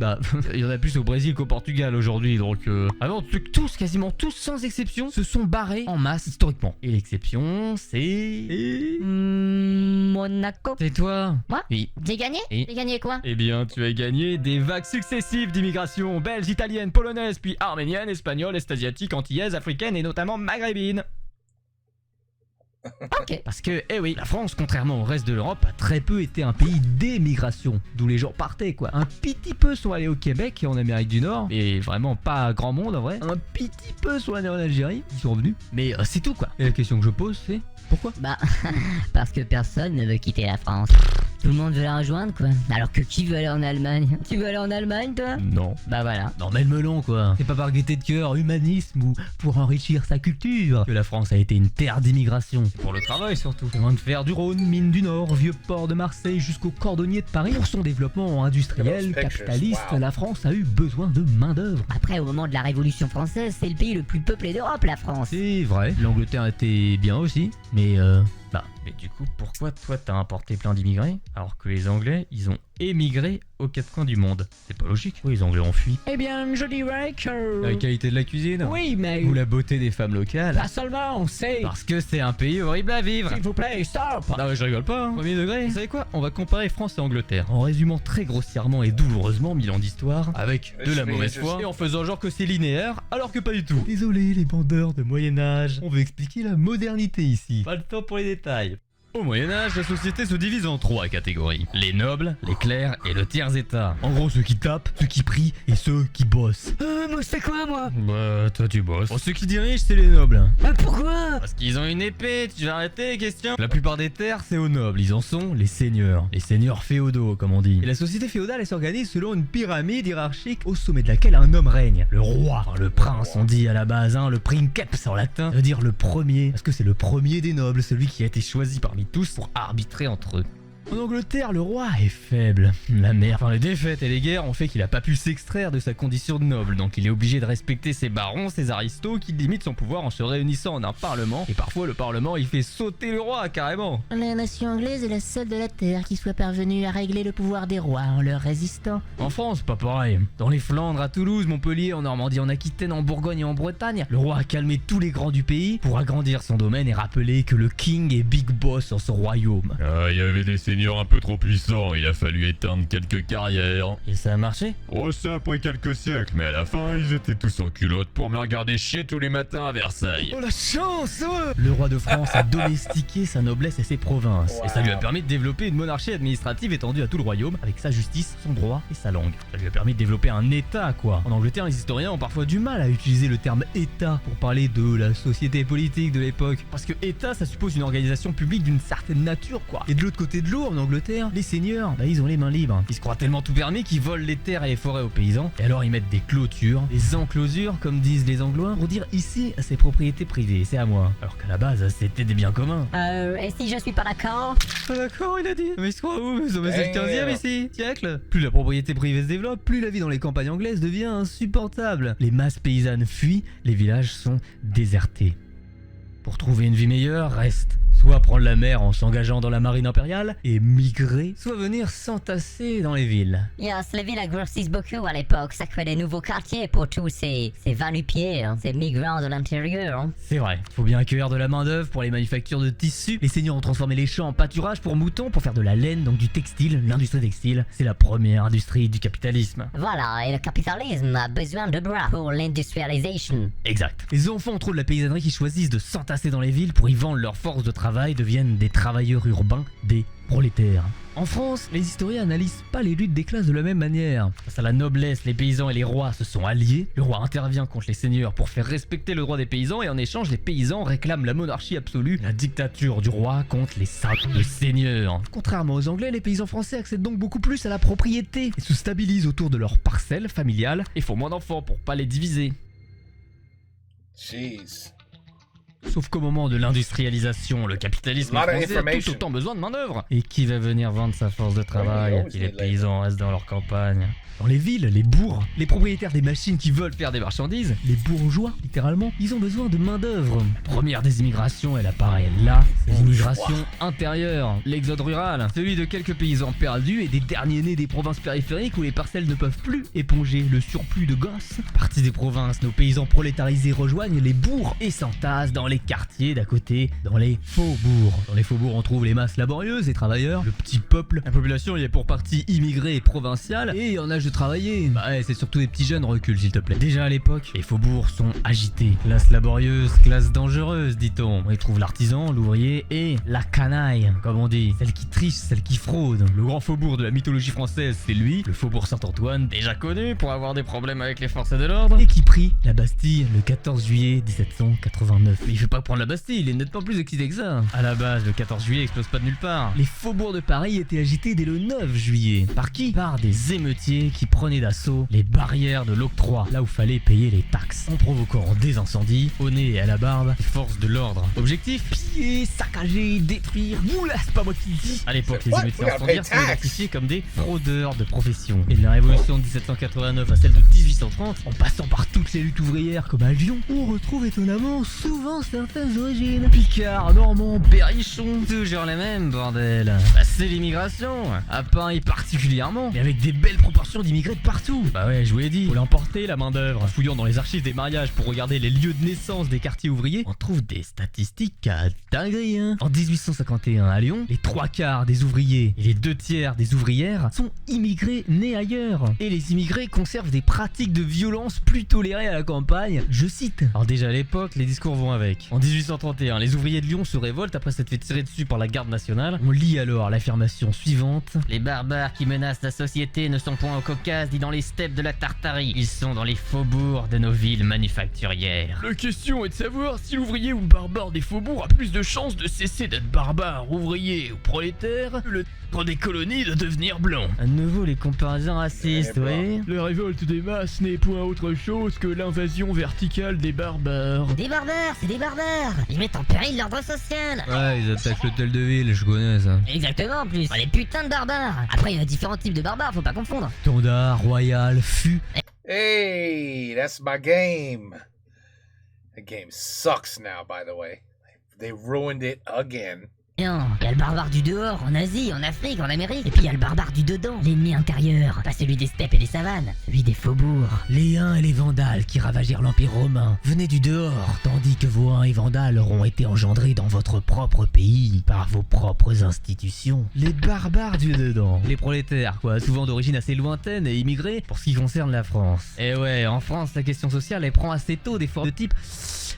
B: il y en a plus au Brésil qu'au Portugal aujourd'hui, donc avant tous, quasiment tous sans exception, se sont barrés en masse historiquement. Et l'exception, c'est...
C: Monaco.
B: C'est toi.
C: Moi?
B: Oui.
C: J'ai gagné?
B: Et
C: J'ai gagné quoi?
B: Eh bien, tu as gagné des vagues successives d'immigration belge, italienne, polonaise, puis arménienne, espagnole, est-asiatique, antillaise, africaine et notamment maghrébine.
C: Ok.
B: Parce que, eh oui, la France, contrairement au reste de l'Europe, a très peu été un pays d'émigration, d'où les gens partaient quoi. Un petit peu sont allés au Québec et en Amérique du Nord, et vraiment pas grand monde en vrai. Un petit peu sont allés en Algérie, ils sont revenus, mais c'est tout quoi. Et la question que je pose c'est, pourquoi?
C: Bah, parce que personne ne veut quitter la France. Tout le monde veut la rejoindre, quoi. Alors que qui veut aller en Allemagne? Tu veux aller en Allemagne, toi?
B: Non.
C: Bah voilà.
B: Non mais le melon quoi. C'est pas par gaieté de cœur, humanisme ou pour enrichir sa culture que la France a été une terre d'immigration. C'est pour le travail surtout. Chemin de fer du Rhône, mine du Nord, vieux port de Marseille jusqu'au cordonnier de Paris. Pour son développement industriel, capitaliste, la France a eu besoin de main d'œuvre.
C: Après, au moment de la Révolution française, c'est le pays le plus peuplé d'Europe, la France.
B: C'est vrai. L'Angleterre était bien aussi, mais mais du coup, pourquoi toi t'as importé plein d'immigrés alors que les Anglais, ils ont émigré aux quatre coins du monde? C'est pas logique. Oui, les Anglais ont fui.
F: Eh bien, je dirais que...
B: La qualité de la cuisine?
F: Oui, mais...
B: Ou la beauté des femmes locales?
F: Pas seulement, on sait...
B: Parce que c'est un pays horrible à vivre.
F: S'il vous plaît, stop!
B: Non mais je rigole pas, hein. Premier degré. Vous savez quoi? On va comparer France et Angleterre en résumant très grossièrement et douloureusement 1000 ans d'histoire avec de la mauvaise foi et en faisant genre que c'est linéaire alors que pas du tout. Désolé les bandeurs de Moyen-Âge, on veut expliquer la modernité ici. Pas le temps pour les détails. Au Moyen-Âge, la société se divise en 3 catégories. Les nobles, les clercs et le tiers-état. En gros, ceux qui tapent, ceux qui prient et ceux qui bossent.
F: Moi, je fais quoi, moi?
B: Bah, toi tu bosses. Pour ceux qui dirigent, c'est les nobles.
F: Pourquoi?
B: Parce qu'ils ont une épée, tu vas arrêter les questions. La plupart des terres, c'est aux nobles, ils en sont les seigneurs. Les seigneurs féodaux, comme on dit. Et la société féodale, elle s'organise selon une pyramide hiérarchique au sommet de laquelle un homme règne. Le roi, enfin, le prince, on dit à la base, le princeps en latin, ça veut dire le premier. Parce que c'est le premier des nobles, celui qui a été choisi parmi tous pour arbitrer entre eux. En Angleterre, le roi est faible. La merde. Enfin, les défaites et les guerres ont fait qu'il a pas pu s'extraire de sa condition de noble, donc il est obligé de respecter ses barons, ses aristos, qui limitent son pouvoir en se réunissant en un parlement. Et parfois, le parlement, il fait sauter le roi, carrément.
C: La nation anglaise est la seule de la terre qui soit parvenue à régler le pouvoir des rois en leur résistant.
B: En France, pas pareil. Dans les Flandres, à Toulouse, Montpellier, en Normandie, en Aquitaine, en Bourgogne et en Bretagne, le roi a calmé tous les grands du pays pour agrandir son domaine et rappeler que le king est big boss en son royaume.
H: Il y avait des seigneurs un peu trop puissants, il a fallu éteindre quelques carrières.
B: Et ça a marché?
H: Oh, ça après quelques siècles, mais à la fin, ils étaient tous en culotte pour me regarder chier tous les matins à Versailles.
B: Oh la chance! Le roi de France a domestiqué sa noblesse et ses provinces. Et ça lui a permis de développer une monarchie administrative étendue à tout le royaume, avec sa justice, son droit et sa langue. Ça lui a permis de développer un état, quoi. En Angleterre, les historiens ont parfois du mal à utiliser le terme état pour parler de la société politique de l'époque. Parce que état, ça suppose une organisation publique d'une certaine nature, quoi. Et de l'autre côté de l'eau, en Angleterre, les seigneurs, ils ont les mains libres. Ils se croient tellement tout permis qu'ils volent les terres et les forêts aux paysans. Et alors ils mettent des clôtures, des enclosures, comme disent les Anglois, pour dire ici, c'est propriété privée, c'est à moi. Alors qu'à la base, c'était des biens communs.
C: Et si je suis pas d'accord?
B: Pas d'accord, il a dit. Mais il se croit où? C'est le 15e ici, siècle. Plus la propriété privée se développe, plus la vie dans les campagnes anglaises devient insupportable. Les masses paysannes fuient, les villages sont désertés. Pour trouver une vie meilleure, reste soit prendre la mer en s'engageant dans la marine impériale et migrer, soit venir s'entasser dans les villes.
C: Yes, les villes grossissent beaucoup à l'époque, ça crée des nouveaux quartiers pour tous ces va-nu-pieds, hein, ces migrants de l'intérieur. Hein.
B: C'est vrai, faut bien accueillir de la main d'œuvre pour les manufactures de tissus. Les seigneurs ont transformé les champs en pâturage pour moutons pour faire de la laine, donc du textile. L'industrie textile, c'est la première industrie du capitalisme.
C: Voilà, et le capitalisme a besoin de bras pour l'industrialisation.
B: Exact. Les enfants trop de la paysannerie qui choisissent de s'entasser dans les villes pour y vendre leur force de travail deviennent des travailleurs urbains, des prolétaires. En France, les historiens n'analysent pas les luttes des classes de la même manière. Face à la noblesse, les paysans et les rois se sont alliés. Le roi intervient contre les seigneurs pour faire respecter le droit des paysans et en échange, les paysans réclament la monarchie absolue, la dictature du roi contre les simples seigneurs. Contrairement aux Anglais, les paysans français accèdent donc beaucoup plus à la propriété et se stabilisent autour de leurs parcelles familiales et font moins d'enfants pour pas les diviser.
A: Jeez.
B: Sauf qu'au moment de l'industrialisation, le capitalisme français a tout autant besoin de main-d'œuvre. Et qui va venir vendre sa force de travail si les paysans restent dans leur campagne? Dans les villes, les bourgs, les propriétaires des machines qui veulent faire des marchandises, les bourgeois, littéralement, ils ont besoin de main-d'œuvre. Première des immigrations, elle apparaît là, l'immigration intérieure, l'exode rural, celui de quelques paysans perdus et des derniers nés des provinces périphériques où les parcelles ne peuvent plus éponger le surplus de gosses. Partis des provinces, nos paysans prolétarisés rejoignent les bourgs et s'entassent dans les quartiers d'à côté, dans les faubourgs. Dans les faubourgs, on trouve les masses laborieuses et travailleurs, le petit peuple. La population y est pour partie immigrée et provinciale et en âge de travailler. Bah ouais, c'est surtout les petits jeunes, recule s'il te plaît. Déjà à l'époque, les faubourgs sont agités. Classe laborieuse, classe dangereuse, dit-on. On y trouve l'artisan, l'ouvrier et la canaille, comme on dit. Celle qui triche, celle qui fraude. Le grand faubourg de la mythologie française, c'est lui, le faubourg Saint-Antoine, déjà connu pour avoir des problèmes avec les forces de l'ordre, et qui prit la Bastille le 14 juillet 1789. Mais il fait pas prendre la Bastille, il est nettement plus excité que ça. À la base, le 14 juillet explose pas de nulle part. Les faubourgs de Paris étaient agités dès le 9 juillet. Par qui? Par des émeutiers qui prenaient d'assaut les barrières de l'octroi, là où fallait payer les taxes, en provoquant des incendies au nez et à la barbe des forces de l'ordre. Objectif? Piller, saccager, détruire. Oula, c'est pas moi qui le dis. À l'époque, les émeutiers incendiaires sont identifiés comme des fraudeurs de profession. Et de la révolution de 1789 à celle de 1830, en passant par toutes les luttes ouvrières comme à Lyon, on retrouve étonnamment souvent certaines origines. Picard, Normand, Berrichon, toujours les mêmes, bordel. Bah, c'est l'immigration, à Paris particulièrement, mais avec des belles proportions d'immigrés de partout. Bah ouais, je vous l'ai dit, faut l'emporter la main d'œuvre. En fouillant dans les archives des mariages pour regarder les lieux de naissance des quartiers ouvriers, on trouve des statistiques à dinguerie, hein. En 1851 à Lyon, les 3/4 des ouvriers et les 2/3 des ouvrières sont immigrés nés ailleurs. Et les immigrés conservent des pratiques de violence plus tolérées à la campagne, je cite. Alors déjà à l'époque, les discours vont avec. En 1831, les ouvriers de Lyon se révoltent après s'être fait tirer dessus par la garde nationale. On lit alors l'affirmation suivante: les barbares qui menacent la société ne sont point au Caucase ni dans les steppes de la Tartarie, ils sont dans les faubourgs de nos villes manufacturières. La question est de savoir si l'ouvrier ou le barbare des faubourgs a plus de chances de cesser d'être barbare, ouvrier ou prolétaire, le titre des colonies de devenir blanc. À nouveau les comparaisons racistes, vous voyez. La révolte des masses n'est point autre chose que l'invasion verticale des barbares.
C: Des barbares, c'est des barbares. Ils mettent en péril l'ordre social.
B: Ouais, ils attaquent l'hôtel de ville, je connais ça.
C: Exactement, en plus. Les putains de barbares. Après, il y a différents types de barbares, faut pas confondre.
B: Standard, royal, fût.
A: Hey, that's my game. The game sucks now, by the way. They ruined it again.
C: Non, il y a le barbare du dehors, en Asie, en Afrique, en Amérique. Et puis il y a le barbare du dedans, l'ennemi intérieur. Pas celui des steppes et des savanes, celui des faubourgs.
B: Les Huns et les Vandales qui ravagèrent l'Empire romain venaient du dehors, tandis que vos Huns et Vandales auront été engendrés dans votre propre pays, par vos propres institutions. Les barbares du dedans, les prolétaires, quoi, souvent d'origine assez lointaine et immigrés, pour ce qui concerne la France. Et ouais, en France, la question sociale, elle prend assez tôt des formes de type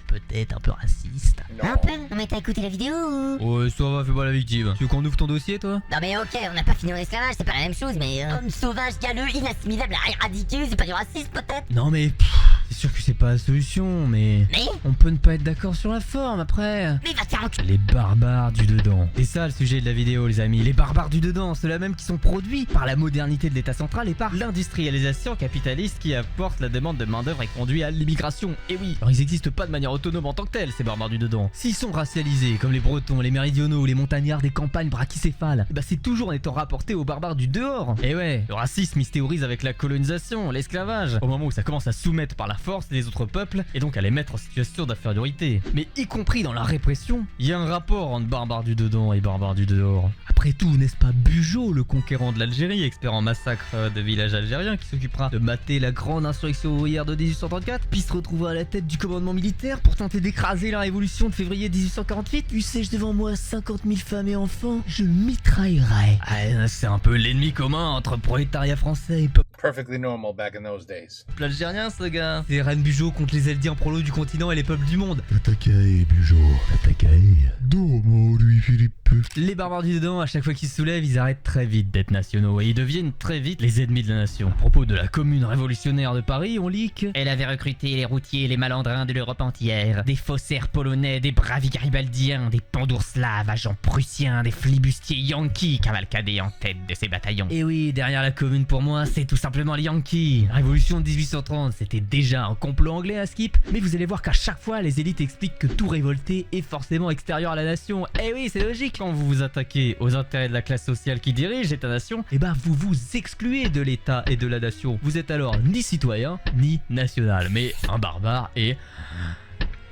B: peut-être un peu raciste.
C: Un peu? Non mais t'as écouté la vidéo ou...
B: Ouais, ça va, fais pas la victime. Tu veux qu'on ouvre ton dossier, toi?
C: Non mais ok, on n'a pas fini en esclavage, c'est pas la même chose, mais... Homme sauvage, galeux, inassimilable, éradiqué, c'est pas du racisme peut-être?
B: Non mais... c'est sûr que c'est pas la solution, mais... on peut ne pas être d'accord sur la forme, après.
C: Mais va te faire enculer.
B: Les barbares du dedans. C'est ça le sujet de la vidéo, les amis. Les barbares du dedans, ceux-là même qui sont produits par la modernité de l'État central et par l'industrialisation capitaliste qui apporte la demande de main-d'œuvre et conduit à l'immigration. Et oui, alors ils existent pas de manière autonome en tant que tels, ces barbares du dedans. S'ils sont racialisés, comme les Bretons, les Méridionaux ou les montagnards des campagnes brachycéphales, bah c'est toujours en étant rapporté aux barbares du dehors. Et ouais, le racisme il se théorise avec la colonisation, l'esclavage. Au moment où ça commence à soumettre par la la force les autres peuples et donc à les mettre en situation d'infériorité. Mais y compris dans la répression, il y a un rapport entre barbares du dedans et barbares du dehors. Après tout, n'est-ce pas Bugeaud, le conquérant de l'Algérie, expert en massacre de villages algériens, qui s'occupera de mater la grande insurrection ouvrière de 1834, puis se retrouvera à la tête du commandement militaire pour tenter d'écraser la révolution de février 1848? Eussé-je devant moi 50 000 femmes et enfants, je mitraillerais. Ah, c'est un peu l'ennemi commun entre prolétariat français et peuple
A: Perfectly normal back in those days.
B: algérien, ce gars. C'est Reine Bugeaud contre les Eldiens prolo du continent et les peuples du monde.
D: Tatakae, Bugeaud. Tatakae. Domo, lui, Philippe.
B: Les barbares du dedans, à chaque fois qu'ils se soulèvent, ils arrêtent très vite d'être nationaux et ils deviennent très vite les ennemis de la nation. À propos de la commune révolutionnaire de Paris, on lit que
C: Elle avait recruté les routiers et les malandrins de l'Europe entière, des faussaires polonais, des braves garibaldiens, des pandours slaves, agents prussiens, des flibustiers yankees cavalcadés en tête de ces bataillons.
B: et oui, derrière la commune pour moi, c'est tout simplement les Yankees. La révolution de 1830, c'était déjà un complot anglais à skip, mais vous allez voir qu'à chaque fois, les élites expliquent que tout révolté est forcément extérieur à la nation. Eh oui, c'est logique. Quand vous vous attaquez aux intérêts de la classe sociale qui dirige l'État-nation, eh ben vous vous excluez de l'État et de la nation. Vous êtes alors ni citoyen, ni national, mais un barbare et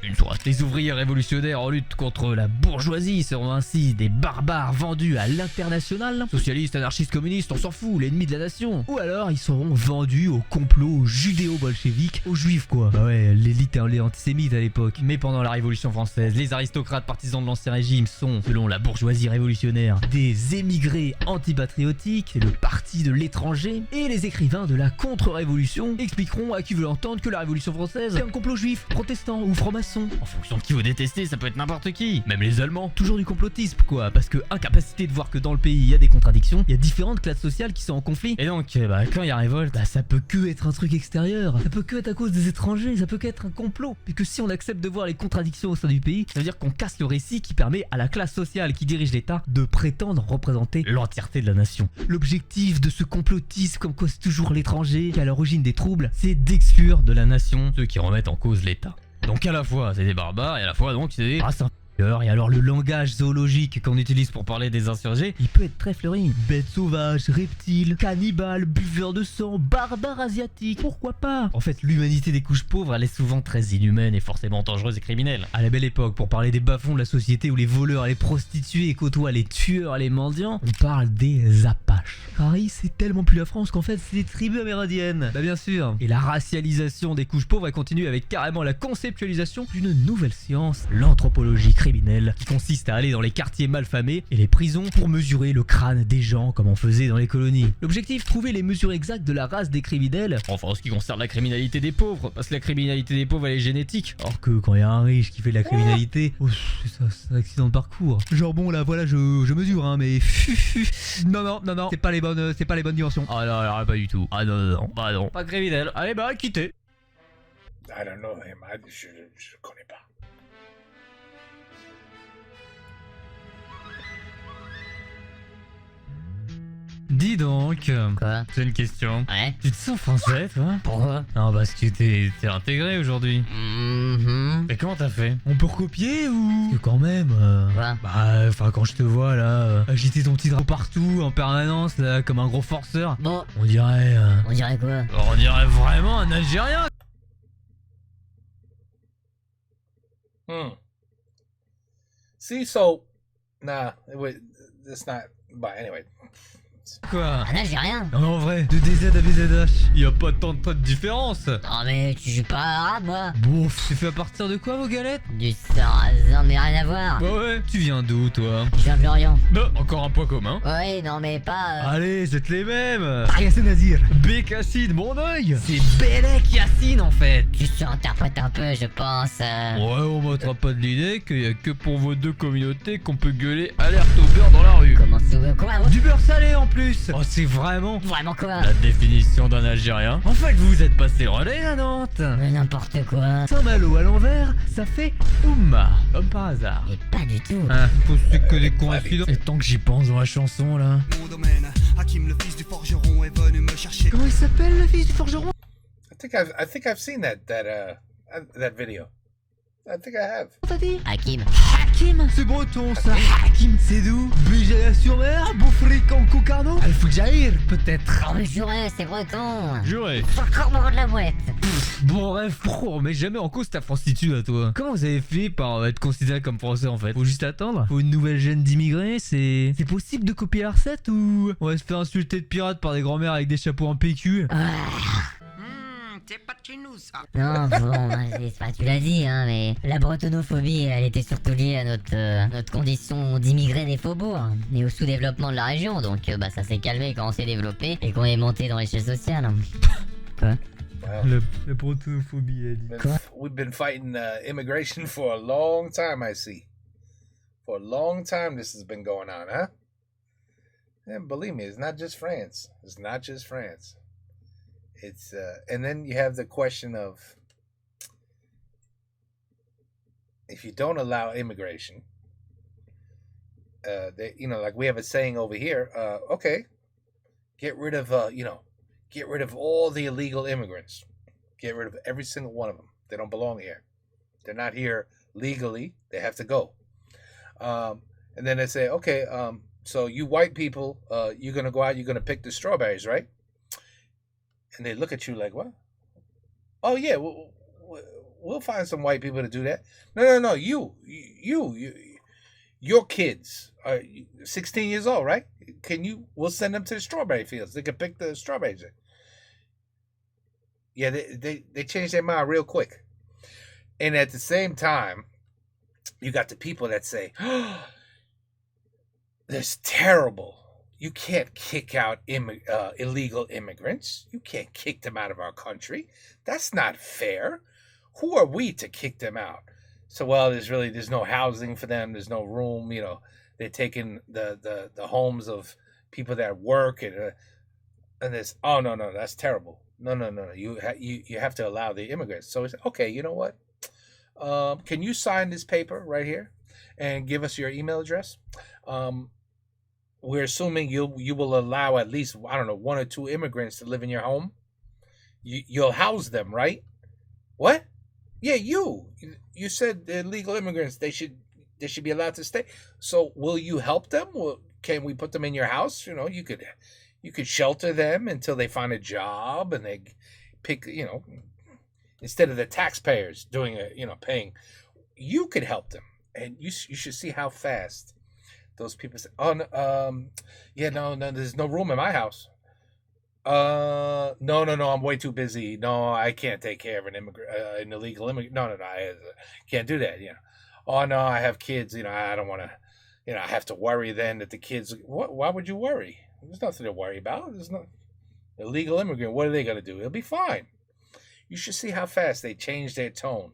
B: une droite. Les ouvriers révolutionnaires en lutte contre la bourgeoisie seront ainsi des barbares vendus à l'international. Socialistes, anarchistes, communistes, on s'en fout, l'ennemi de la nation. Ou alors ils seront vendus au complot judéo-bolchevique, aux juifs quoi. Bah ouais, l'élite est antisémite à l'époque. Mais pendant la Révolution française, les aristocrates partisans de l'ancien régime sont, selon la bourgeoisie révolutionnaire, des émigrés antipatriotiques, c'est le parti de l'étranger. Et les écrivains de la contre-révolution expliqueront à qui veut l'entendre que la Révolution française c'est un complot juif, protestant ou franc-maçon. En fonction de qui vous détestez, ça peut être n'importe qui. Même les Allemands, toujours du complotisme quoi. Parce que incapacité de voir que dans le pays il y a des contradictions, il y a différentes classes sociales qui sont en conflit. Et donc, quand il y a révolte, ça peut que être un truc extérieur. Ça peut que être à cause des étrangers, ça peut que être un complot. Et que si on accepte de voir les contradictions au sein du pays, ça veut dire qu'on casse le récit qui permet à la classe sociale qui dirige l'État de prétendre représenter l'entièreté de la nation. L'objectif de ce complotisme comme cause toujours l'étranger, qui est à l'origine des troubles, c'est d'exclure de la nation ceux qui remettent en cause l'État. Donc à la fois c'est des barbares et à la fois donc c'est des races inférieures. Et alors le langage zoologique qu'on utilise pour parler des insurgés, il peut être très fleuri. Bêtes sauvages, reptiles, cannibales, buveurs de sang, barbares asiatiques, pourquoi pas? En fait l'humanité des couches pauvres elle est souvent très inhumaine et forcément dangereuse et criminelle. À la belle époque, pour parler des bas-fonds de la société où les voleurs et les prostituées côtoient les tueurs et les mendiants, on parle des Apaches. Paris c'est tellement plus la France qu'en fait c'est des tribus amérindiennes. Bah bien sûr. Et la racialisation des couches pauvres elle continue avec carrément la conceptualisation d'une nouvelle science, l'anthropologie criminelle, qui consiste à aller dans les quartiers malfamés et les prisons pour mesurer le crâne des gens comme on faisait dans les colonies. L'objectif, trouver les mesures exactes de la race des criminels, enfin en ce qui concerne la criminalité des pauvres, parce que la criminalité des pauvres elle est génétique, alors que quand il y a un riche qui fait de la criminalité, oh, c'est un accident de parcours. Genre bon là voilà je mesure hein mais non c'est pas les bonnes dimensions. Ah non pas du tout. Ah non bah non pas criminel. Allez bah quittez.
A: I don't know him. Je connais pas.
B: Dis donc,
C: Quoi?
B: j'ai une question.
C: Ouais?
B: Tu te sens français, toi?
C: Pourquoi?
B: Non, parce que t'es intégré aujourd'hui.
C: Mhm.
B: Mais comment t'as fait? On peut recopier ou? Parce que quand même,
C: Quoi?
B: bah, enfin, quand je te vois là, agiter ton petit drapeau partout en permanence, là, comme un gros forceur,
C: Bon,
B: on dirait.
C: on dirait quoi?
B: On dirait vraiment un Algérien!
A: See, so, nah, it's not. But anyway.
B: Quoi?
C: Un Algérien?
B: Non, mais en vrai, de DZ à BZH, y a pas tant de différence!
C: Non mais tu joues pas arabe moi?
B: Bouf, c'est fait à partir de quoi vos galettes?
C: Du sarrasin mais rien à voir.
B: Bah ouais, tu viens d'où toi?
C: Je viens de Lorient.
B: Bah, encore un point commun.
C: Ouais non mais pas...
B: Allez, c'est les mêmes!
D: Yassine Nazir.
B: Bécassine, mon oeil! C'est Bélec Yacine en fait!
C: Tu surinterprètes un peu je pense.
B: Ouais, on m'attrape pas de l'idée qu'il y a que pour vos deux communautés qu'on peut gueuler alerte au beurre dans la rue.
C: Comment ça? Quoi?
B: Du beurre salé en plus! Oh, c'est vraiment
C: Vraiment quoi?
B: la définition d'un Algérien. En fait, vous vous êtes passé le relais à Nantes!
C: Mais n'importe quoi.
B: Saint-Malo à l'envers, ça fait Oumma, comme par hasard.
C: Mais pas du tout.
B: Hein, faut que des coïncidences. Et tant que j'y pense dans la chanson là.
I: Mon domaine, Hakim le fils du forgeron est venu me chercher.
B: Comment il s'appelle le fils du forgeron?
A: I think I've seen that video. I think I have.
B: T'as dit?
C: Hakim.
D: Hakim, c'est breton ça. Hakim, c'est d'où? Béjaïa-sur-Mer, Beaufric en Concarneau. Ah, il faut que j'aille, peut-être.
C: Oh mais juré, c'est breton.
B: Juré.
C: Encore mort de la mouette.
B: Bon bref, on remet jamais en cause ta franstitude à toi. Comment vous avez fait par être considéré comme français en fait? Faut juste attendre? Faut une nouvelle gêne d'immigrés? C'est possible de copier la recette ou on va se faire insulter de pirates par des grands-mères avec des chapeaux en PQ?
F: C'est pas de chez nous, ça.
C: Non, bon, tu l'as dit, hein, mais la bretonnophobie, elle était surtout liée à notre condition d'immigrés des faubourgs et au sous-développement de la région, donc ça s'est calmé quand on s'est développé et qu'on est monté dans l'échelle sociale. Quoi?
A: Wow.
B: La bretonnophobie, elle dit.
C: Quoi?
A: We've been fighting immigration for a long time, I see. For a long time this has been going on, huh? And believe me, it's not just France. It's not just France. It's and then you have the question of if you don't allow immigration, like we have a saying over here, okay, get rid of get rid of all the illegal immigrants. Get rid of every single one of them. They don't belong here. They're not here legally. They have to go. And then they say, okay, so you white people, you're going to go out, you're going to pick the strawberries, right? And they look at you like, what? Oh, yeah, we'll find some white people to do that. No, your kids are 16 years old, right? We'll send them to the strawberry fields. They can pick the strawberries. Yeah, they change their mind real quick. And at the same time, you got the people that say, oh, that's terrible. You can't kick out illegal immigrants. You can't kick them out of our country. That's not fair. Who are we to kick them out? So, well, there's no housing for them. There's no room. They're taking the homes of people that work and this. Oh no, that's terrible. No. You have to allow the immigrants. So it's okay. You know what? Can you sign this paper right here and give us your email address? We're assuming you will allow at least, I don't know, 1 or 2 immigrants to live in your home. You'll house them, right? What? Yeah, you said the illegal immigrants, they should be allowed to stay. So will you help them? Can we put them in your house? You could shelter them until they find a job and they pick, instead of the taxpayers doing paying, you could help them. And you should see how fast those people say, oh, no, there's no room in my house. No, I'm way too busy. No, I can't take care of an illegal immigrant. No, I can't do that. Oh, no, I have kids. I don't want to, I have to worry then that the kids, why would you worry? There's nothing to worry about. There's no illegal immigrant. What are they going to do? It'll be fine. You should see how fast they change their tone.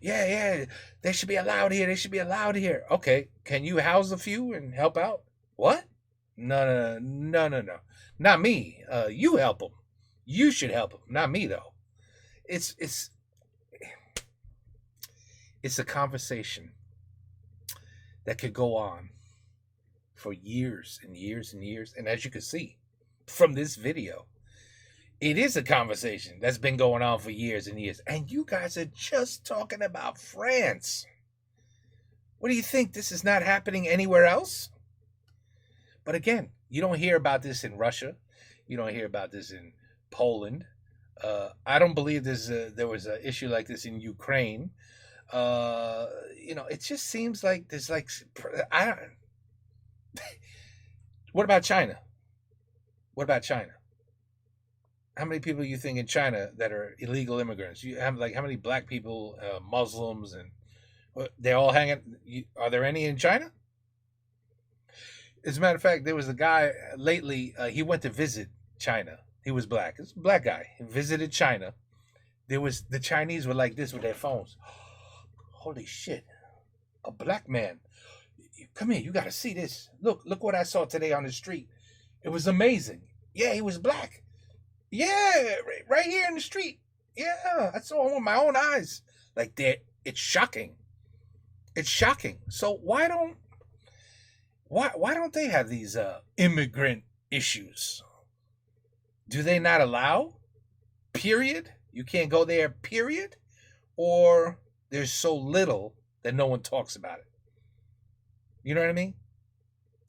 A: Yeah, they should be allowed here. They should be allowed here. Okay, can you house a few and help out? What? No. Not me. You help them. You should help them. Not me, though. It's a conversation that could go on for years and years and years. And as you can see from this video, it is a conversation that's been going on for years and years. And you guys are just talking about France. What do you think? This is not happening anywhere else? But again, you don't hear about this in Russia. You don't hear about this in Poland. I don't believe there was an issue like this in Ukraine. It just seems like there's What about China? How many people you think in China that are illegal immigrants? You have how many black people, Muslims, and they're all hanging? Are there any in China? As a matter of fact, there was a guy lately. He went to visit China. He was black. It's a black guy. He visited China. The Chinese were like this with their phones. Holy shit! A black man. Come here. You got to see this. Look what I saw today on the street. It was amazing. Yeah, he was black. Yeah, right here in the street. Yeah, I saw him with my own eyes. It's shocking. It's shocking. So why don't they have these immigrant issues? Do they not allow? Period. You can't go there. Period. Or there's so little that no one talks about it. You know what I mean?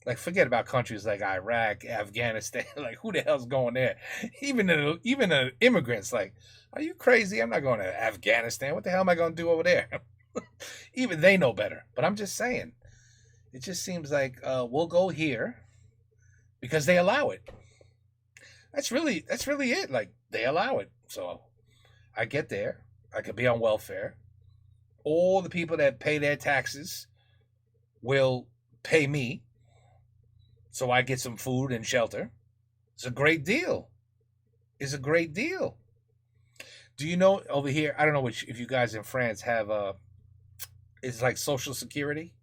A: Like, forget about countries like Iraq, Afghanistan. Like, who the hell's going there? Even the immigrants, like, are you crazy? I'm not going to Afghanistan. What the hell am I going to do over there? Even they know better. But I'm just saying, it just seems like we'll go here because they allow it. That's really it. Like, they allow it. So I get there. I could be on welfare. All the people that pay their taxes will pay me. So I get some food and shelter. It's a great deal. It's a great deal. Do you know over here, I don't know if you guys in France have it's like Social Security.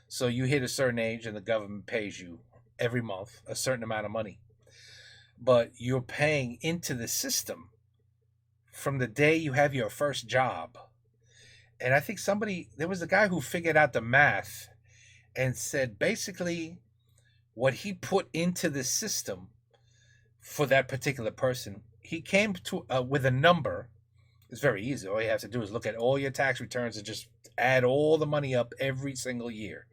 A: So you hit a certain age and the government pays you every month a certain amount of money. But you're paying into the system from the day you have your first job. And I think there was a guy who figured out the math and said basically what he put into the system for that particular person, he came to with a number. It's very easy. All you have to do is look at all your tax returns and just add all the money up every single year.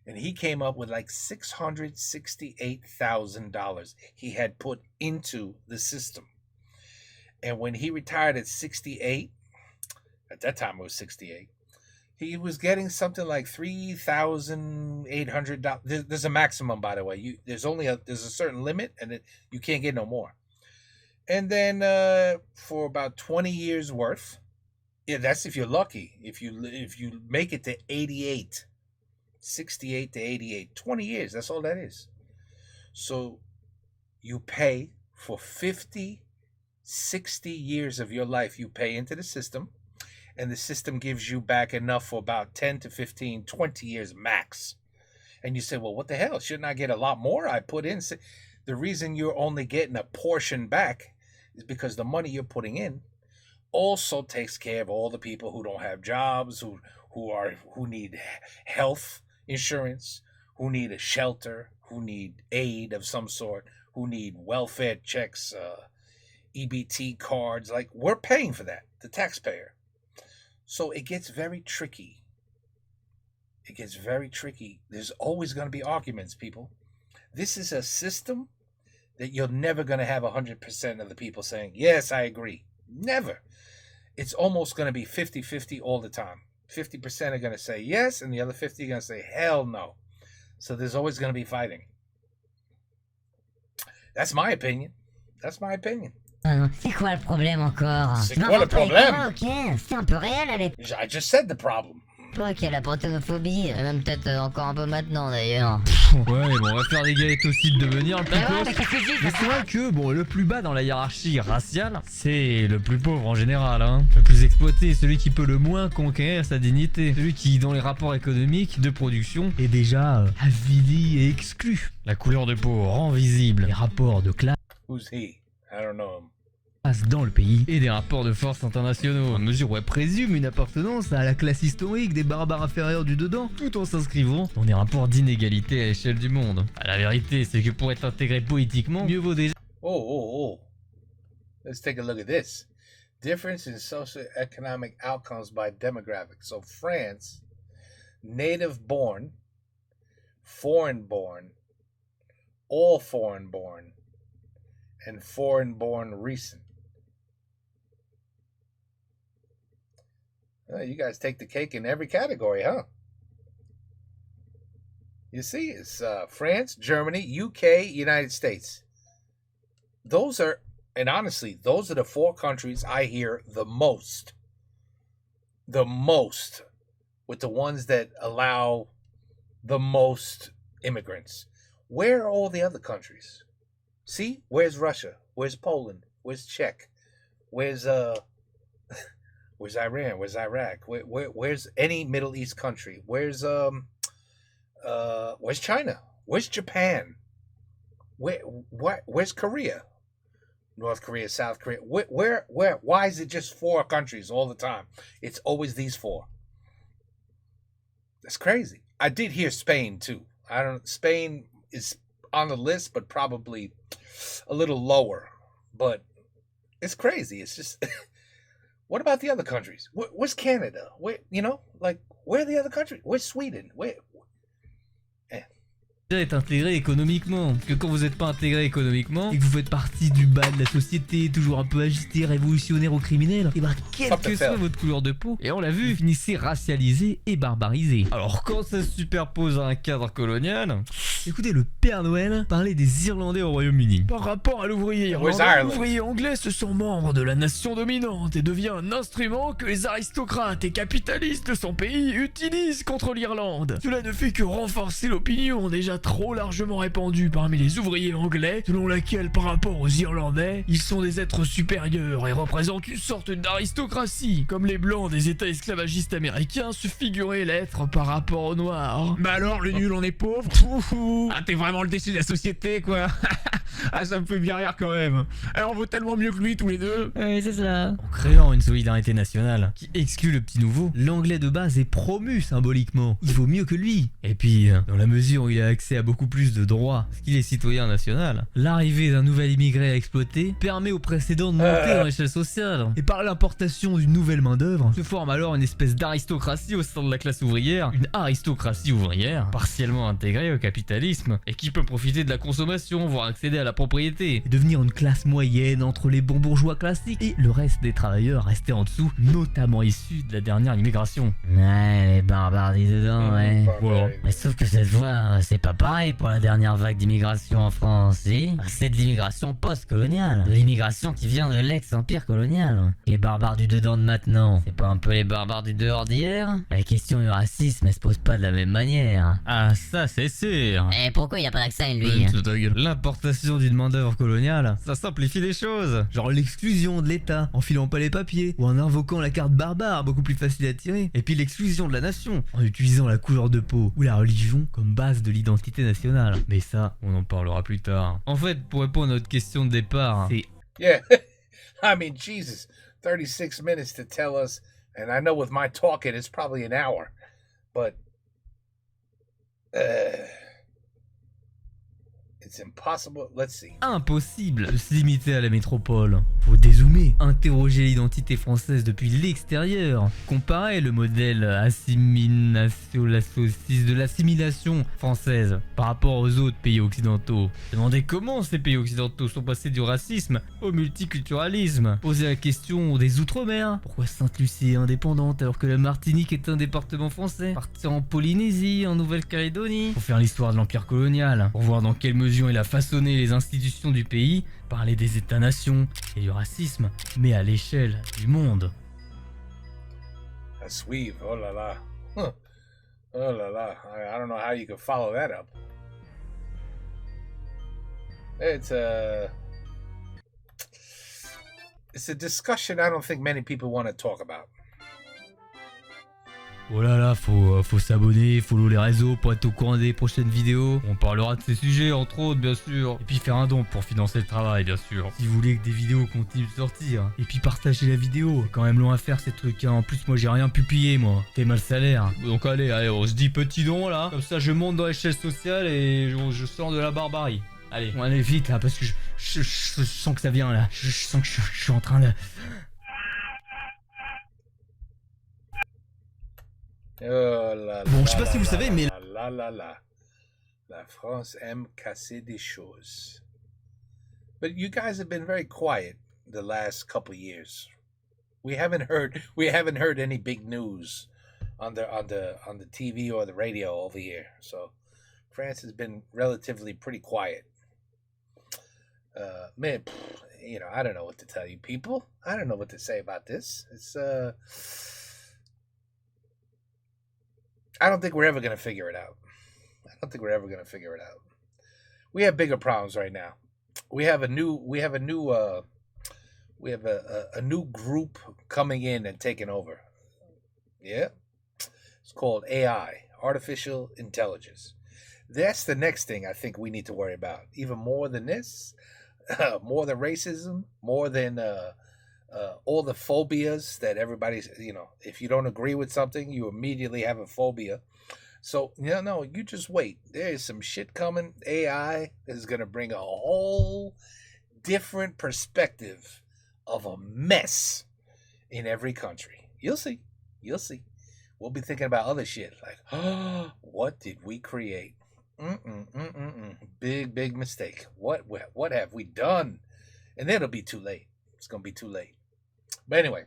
A: And he came up with like $668,000 he had put into the system. And when he retired at 68, at that time it was 68, he was getting something like $3,800. There's a maximum, by the way. There's a certain limit, and you can't get no more. And then for about 20 years worth, yeah, that's if you're lucky. If you make it to 88, 68 to 88, 20 years. That's all that is. So you pay for 50, 60 years of your life. You pay into the system. And the system gives you back enough for about 10 to 15, 20 years max. And you say, well, what the hell? Shouldn't I get a lot more? I put in. The reason you're only getting a portion back is because the money you're putting in also takes care of all the people who don't have jobs, who need health insurance, who need a shelter, who need aid of some sort, who need welfare checks, EBT cards. Like, we're paying for that, the taxpayer. So it gets very tricky. It gets very tricky. There's always going to be arguments, people. This is a system that you're never going to have 100% of the people saying, yes, I agree. Never. It's almost going to be 50-50 all the time. 50% are going to say yes, and the other 50 are going to say hell no. So there's always going to be fighting. That's my opinion. That's my opinion.
C: C'est quoi le problème encore?
A: C'est quoi le problème?
C: Ok, c'est un peu réel à l'époque.
A: I just said the problem.
C: Il y a la protéophobie, même peut-être encore un peu maintenant d'ailleurs.
B: Ouais, bon, on va faire des galettes aussi de devenir le plus pauvre. Mais c'est vrai que, bon, le plus bas dans la hiérarchie raciale, c'est le plus pauvre en général, hein. Le plus exploité, celui qui peut le moins conquérir sa dignité. Celui qui, dans les rapports économiques de production, est déjà avili et exclu. La couleur de peau rend visible les rapports de classe.
A: Who's he? I don't know him.
B: Dans le pays et des rapports de force internationaux, à mesure où elle présume une appartenance à la classe historique des barbares inférieurs du dedans, tout en s'inscrivant dans des rapports d'inégalité à l'échelle du monde. La vérité, c'est que pour être intégré politiquement, mieux vaut déjà...
A: Oh. Let's take a look at this. Difference in socioeconomic outcomes by demographics. So France, native born, foreign born, all foreign born, and foreign born recent. You guys take the cake in every category, huh? You see, it's France, Germany, UK, United States. Those are, and honestly, those are the four countries I hear the most. The most, with the ones that allow the most immigrants. Where are all the other countries? See, where's Russia? Where's Poland? Where's Czech? Where's where's Iran? Where's Iraq? Where's any Middle East country? Where's China? Where's Japan? Where's Korea? North Korea, South Korea. Where? Why is it just four countries all the time? It's always these four. That's crazy. I did hear Spain too. Spain is on the list, but probably a little lower. But it's crazy. It's just, what about the other countries? Where's Canada? Where are the other countries? Where's Sweden?
B: être intégré économiquement. Parce que quand vous n'êtes pas intégré économiquement et que vous faites partie du bas de la société, toujours un peu agité, révolutionnaire ou criminel, et bah quelle que soit votre couleur de peau, et on l'a vu, vous finissez racialisé et barbarisé. Alors quand ça se superpose à un cadre colonial, écoutez, le Père Noël parlait des Irlandais au Royaume-Uni. Par rapport à l'ouvrier irlandais, l'ouvrier anglais se sent membre de la nation dominante et devient un instrument que les aristocrates et capitalistes de son pays utilisent contre l'Irlande. Cela ne fait que renforcer l'opinion déjà trop largement répandue parmi les ouvriers anglais, selon laquelle par rapport aux Irlandais, ils sont des êtres supérieurs et représentent une sorte d'aristocratie, comme les blancs des états esclavagistes américains se figuraient l'être par rapport aux noirs.
J: Bah alors, le nul on est pauvre. Ah, t'es vraiment le déchet de la société, quoi. Ah, ça me fait bien rire quand même. Alors, on vaut tellement mieux que lui tous les deux.
C: Oui, c'est ça.
B: En créant une solidarité nationale qui exclut le petit nouveau, l'anglais de base est promu symboliquement. Il vaut mieux que lui. Et puis, dans la mesure où il a accès à beaucoup plus de droits, parce qu'il est citoyen national, l'arrivée d'un nouvel immigré à exploiter permet au précédent de monter dans l'échelle sociale. Et par l'importation d'une nouvelle main-d'œuvre, se forme alors une espèce d'aristocratie au sein de la classe ouvrière, une aristocratie ouvrière, partiellement intégrée au capitalisme, et qui peut profiter de la consommation, voire accéder à la propriété, et devenir une classe moyenne entre les bons bourgeois classiques et le reste des travailleurs restés en dessous, notamment issus de la dernière immigration.
C: Ouais, les barbardis dedans, ouais.
B: Voilà.
C: Mais sauf que cette fois, c'est pas pareil pour la dernière vague d'immigration en France, si. C'est de l'immigration post-coloniale. De l'immigration qui vient de l'ex-empire colonial. Les barbares du dedans de maintenant, c'est pas un peu les barbares du dehors d'hier? La question du racisme, elle se pose pas de la même manière.
B: Ah, ça c'est sûr.
C: Et pourquoi il y a pas d'accent, lui?
B: L'importation d'une main-d'œuvre coloniale, ça simplifie les choses. Genre l'exclusion de l'État, en filant pas les papiers, ou en invoquant la carte barbare, beaucoup plus facile à tirer. Et puis l'exclusion de la nation, en utilisant la couleur de peau ou la religion comme base de l'identité nationale. Mais ça, on en parlera plus tard. En fait, pour répondre à notre question de départ, c'est...
A: Yeah, I mean, Jesus, 36 minutes to tell us, and I know with my talking it's probably an hour, but... It's impossible. Let's see.
B: Impossible de se limiter à la métropole. Faut dézoomer, interroger l'identité française depuis l'extérieur, comparer le modèle de l'assimilation française par rapport aux autres pays occidentaux. Demander comment ces pays occidentaux sont passés du racisme au multiculturalisme. Poser la question des Outre-mer. Pourquoi Sainte-Lucie est indépendante alors que la Martinique est un département français? Partir en Polynésie, en Nouvelle-Calédonie. Pour faire l'histoire de l'empire colonial. Pour voir dans quelle mesure il a façonné les institutions du pays, parler des États-nations et du racisme, mais à l'échelle du monde.
A: A sweep, oh là là. Huh. Oh là là. I don't know how you could follow that up. It's a discussion I don't think many people want to talk about.
B: Oh là là, faut s'abonner, follow les réseaux pour être au courant des prochaines vidéos. On parlera de ces sujets, entre autres, bien sûr. Et puis faire un don pour financer le travail, bien sûr. Si vous voulez que des vidéos continuent de sortir. Et puis partager la vidéo. Quand même long à faire ces trucs, hein. En plus, moi, j'ai rien publié, moi. T'es mal salaire. Donc allez, on se dit petit don, là. Comme ça, je monte dans l'échelle sociale et je sors de la barbarie. Allez, on va aller vite, là, parce que je sens que ça vient, là. Je sens que je suis en train de...
A: Oh là
B: Bon, je sais pas si vous savez, mais...
A: La France aime casser des choses. But you guys have been very quiet the last couple years. We haven't heard any big news on the TV or the radio over here. So France has been relatively pretty quiet. Man, you know, I don't know what to tell you people. I don't know what to say about this. It's I don't think we're ever going to figure it out. We have bigger problems right now. We have a new group coming in and taking over. Yeah. It's called AI, artificial intelligence. That's the next thing I think we need to worry about. Even more than this, more than racism, more than all the phobias that everybody's, you know, if you don't agree with something, you immediately have a phobia. So, no, you just wait. There's some shit coming. AI is going to bring a whole different perspective of a mess in every country. You'll see. We'll be thinking about other shit like, oh, what did we create? Big mistake. What have we done? And then it'll be too late. It's gonna be too late. But anyway,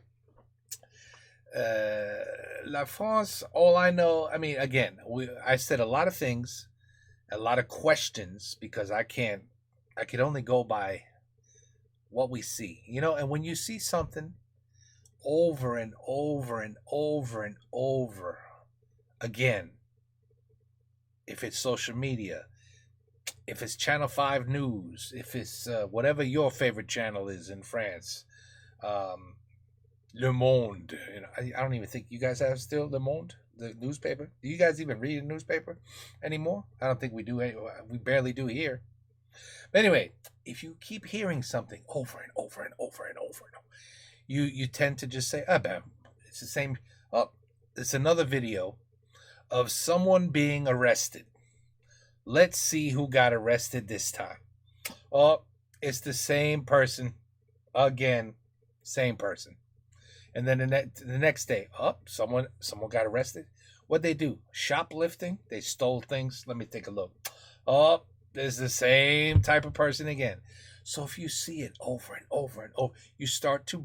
A: La France. All I know. I mean, again, I said a lot of things, a lot of questions because I can only go by what we see, you know. And when you see something over and over and over and over again, if it's social media, if it's Channel 5 News, if it's whatever your favorite channel is in France, Le Monde, you know, I don't even think you guys have still Le Monde, the newspaper. Do you guys even read a newspaper anymore? I don't think we do. We barely do here. But anyway, if you keep hearing something over and over and over and over and over, you tend to just say, "Ah, it's the same." Oh, it's another video of someone being arrested. Let's see who got arrested this time. Oh, it's the same person again, same person. And then the next day, someone got arrested. What'd they do? Shoplifting? They stole things? Let me take a look. Oh, there's the same type of person again. So if you see it over and over and over, you start to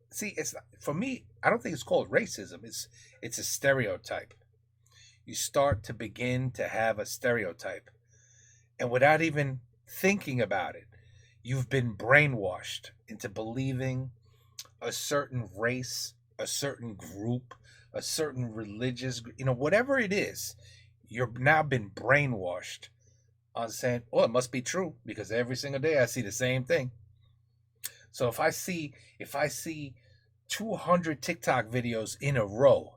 A: see, it's for me, I don't think it's called racism. It's a stereotype. You start to begin to have a stereotype. And without even thinking about it, you've been brainwashed into believing a certain race, a certain group, a certain religious, whatever it is, you've now been brainwashed on saying, oh, it must be true because every single day I see the same thing. So if I see 200 TikTok videos in a row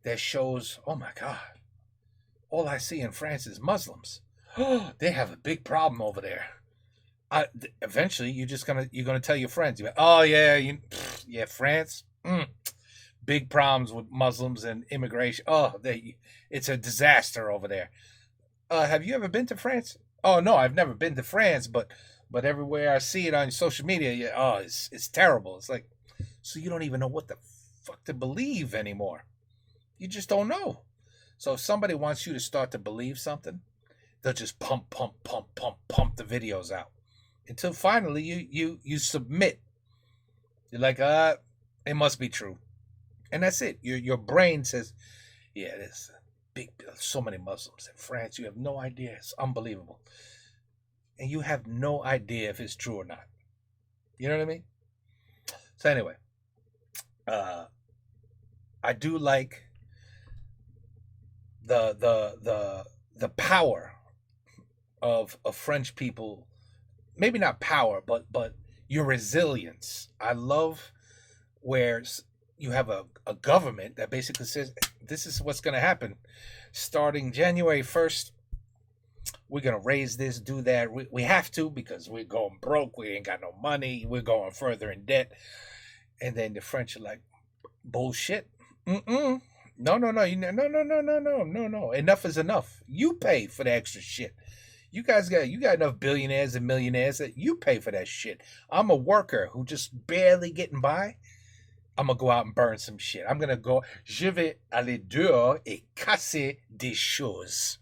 A: that shows, oh my God, all I see in France is Muslims. Oh, they have a big problem over there. Eventually, you're gonna tell your friends, oh yeah, France, big problems with Muslims and immigration. Oh, it's a disaster over there. Have you ever been to France? Oh no, I've never been to France, but everywhere I see it on social media, it's terrible. It's like, so you don't even know what the fuck to believe anymore. You just don't know. So if somebody wants you to start to believe something, they'll just pump the videos out until finally you submit. You're like, it must be true, and that's it. Your brain says, yeah, there's so many Muslims in France. You have no idea. It's unbelievable, and you have no idea if it's true or not. You know what I mean? So anyway, I do like the power of French people. Maybe not power, but your resilience. I love where you have a government that basically says, this is what's going to happen. Starting January 1st, we're going to raise this, do that. We have to because we're going broke. We ain't got no money. We're going further in debt. And then the French are like, bullshit. No. Enough is enough. You pay for the extra shit. You got enough billionaires and millionaires that you pay for that shit. I'm a worker who just barely getting by. I'm gonna go out and burn some shit. Je vais aller dehors et casser des choses.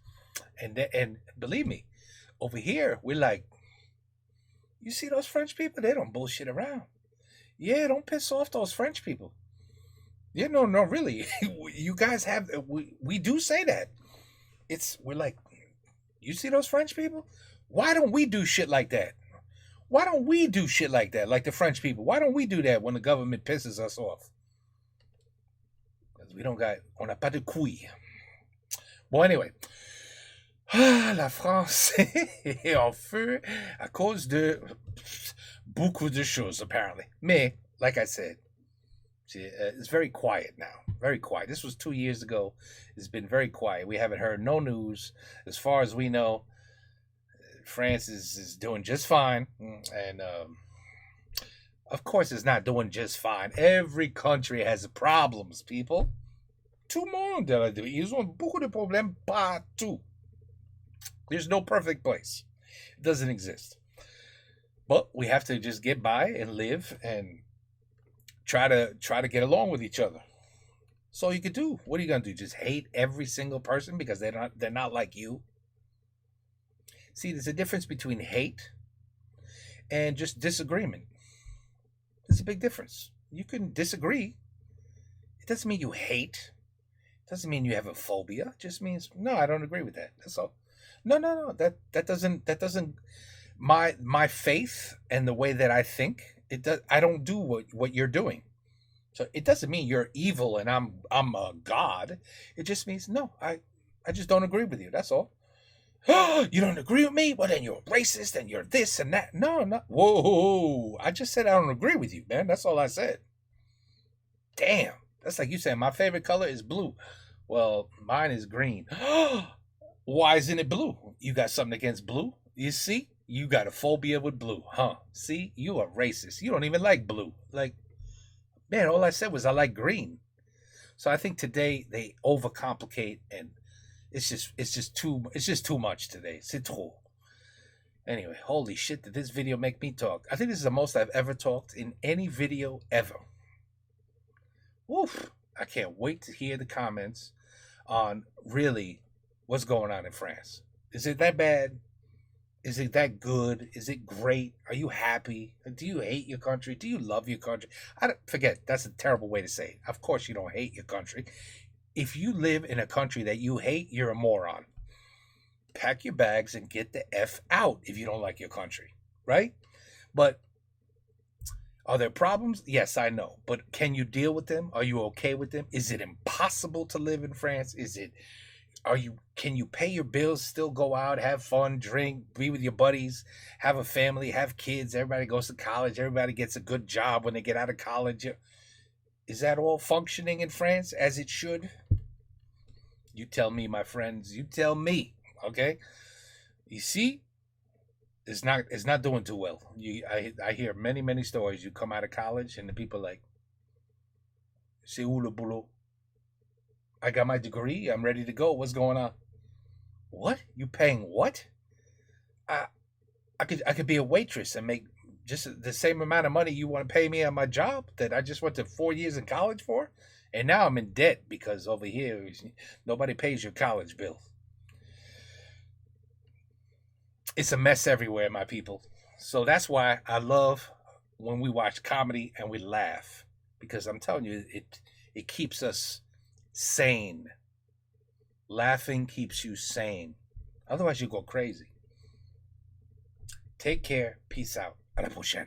A: And believe me, over here we're like, you see those French people? They don't bullshit around. Yeah, don't piss off those French people. Yeah, no, really. You guys have, we do say that. We're like, you see those French people? Why don't we do shit like that? Why don't we do shit like that, like the French people? Why don't we do that when the government pisses us off? Because on n'a pas de couilles. Bon, anyway. La France est en feu à cause de beaucoup de choses, apparently. Mais, like I said, it's very quiet now. Very quiet. This was 2 years ago. It's been very quiet. We haven't heard no news. As far as we know, France is doing just fine. And, of course, it's not doing just fine. Every country has problems, people. Tout le monde a des. Ils ont beaucoup de problèmes partout. There's no perfect place. It doesn't exist. But we have to just get by and live and try to get along with each other. That's all you could do. What are you gonna do? Just hate every single person because they're not like you? See, there's a difference between hate and just disagreement. There's a big difference. You can disagree. It doesn't mean you hate. It doesn't mean you have a phobia. It just means, no, I don't agree with that. That's all. No. That doesn't my faith and the way that I think, I don't do what you're doing. So it doesn't mean you're evil and I'm a god. It just means, no, I just don't agree with you. That's all. You don't agree with me? Well, then you're racist and you're this and that. No. Whoa. I just said I don't agree with you, man. That's all I said. Damn. That's like you saying my favorite color is blue. Well, mine is green. Why isn't it blue? You got something against blue? You see? You got a phobia with blue, huh? See? You are racist. You don't even like blue. Like, man, all I said was I like green. So I think today they overcomplicate, and it's just too much today. C'est trop. Anyway, holy shit, did this video make me talk? I think this is the most I've ever talked in any video ever. Woof. I can't wait to hear the comments on really what's going on in France. Is it that bad? Is it that good? Is it great? Are you happy? Do you hate your country? Do you love your country? Forget, that's a terrible way to say it. Of course you don't hate your country. If you live in a country that you hate, you're a moron. Pack your bags and get the F out if you don't like your country, right? But are there problems? Yes, I know. But can you deal with them? Are you okay with them? Is it impossible to live in France? Can you pay your bills, still go out, have fun, drink, be with your buddies, have a family, have kids, everybody goes to college, everybody gets a good job when they get out of college? Is that all functioning in France as it should? You tell me, my friends. You tell me, okay? You see? It's not doing too well. I hear many stories. You come out of college and the people are like, c'est où le boulot? I got my degree. I'm ready to go. What's going on? What? You paying what? I could be a waitress and make just the same amount of money you want to pay me on my job that I just went to 4 years in college for, and now I'm in debt because over here nobody pays your college bill. It's a mess everywhere, my people. So that's why I love when we watch comedy and we laugh, because I'm telling you, it keeps us sane. Laughing keeps you sane. Otherwise, you go crazy. Take care. Peace out. À la prochaine.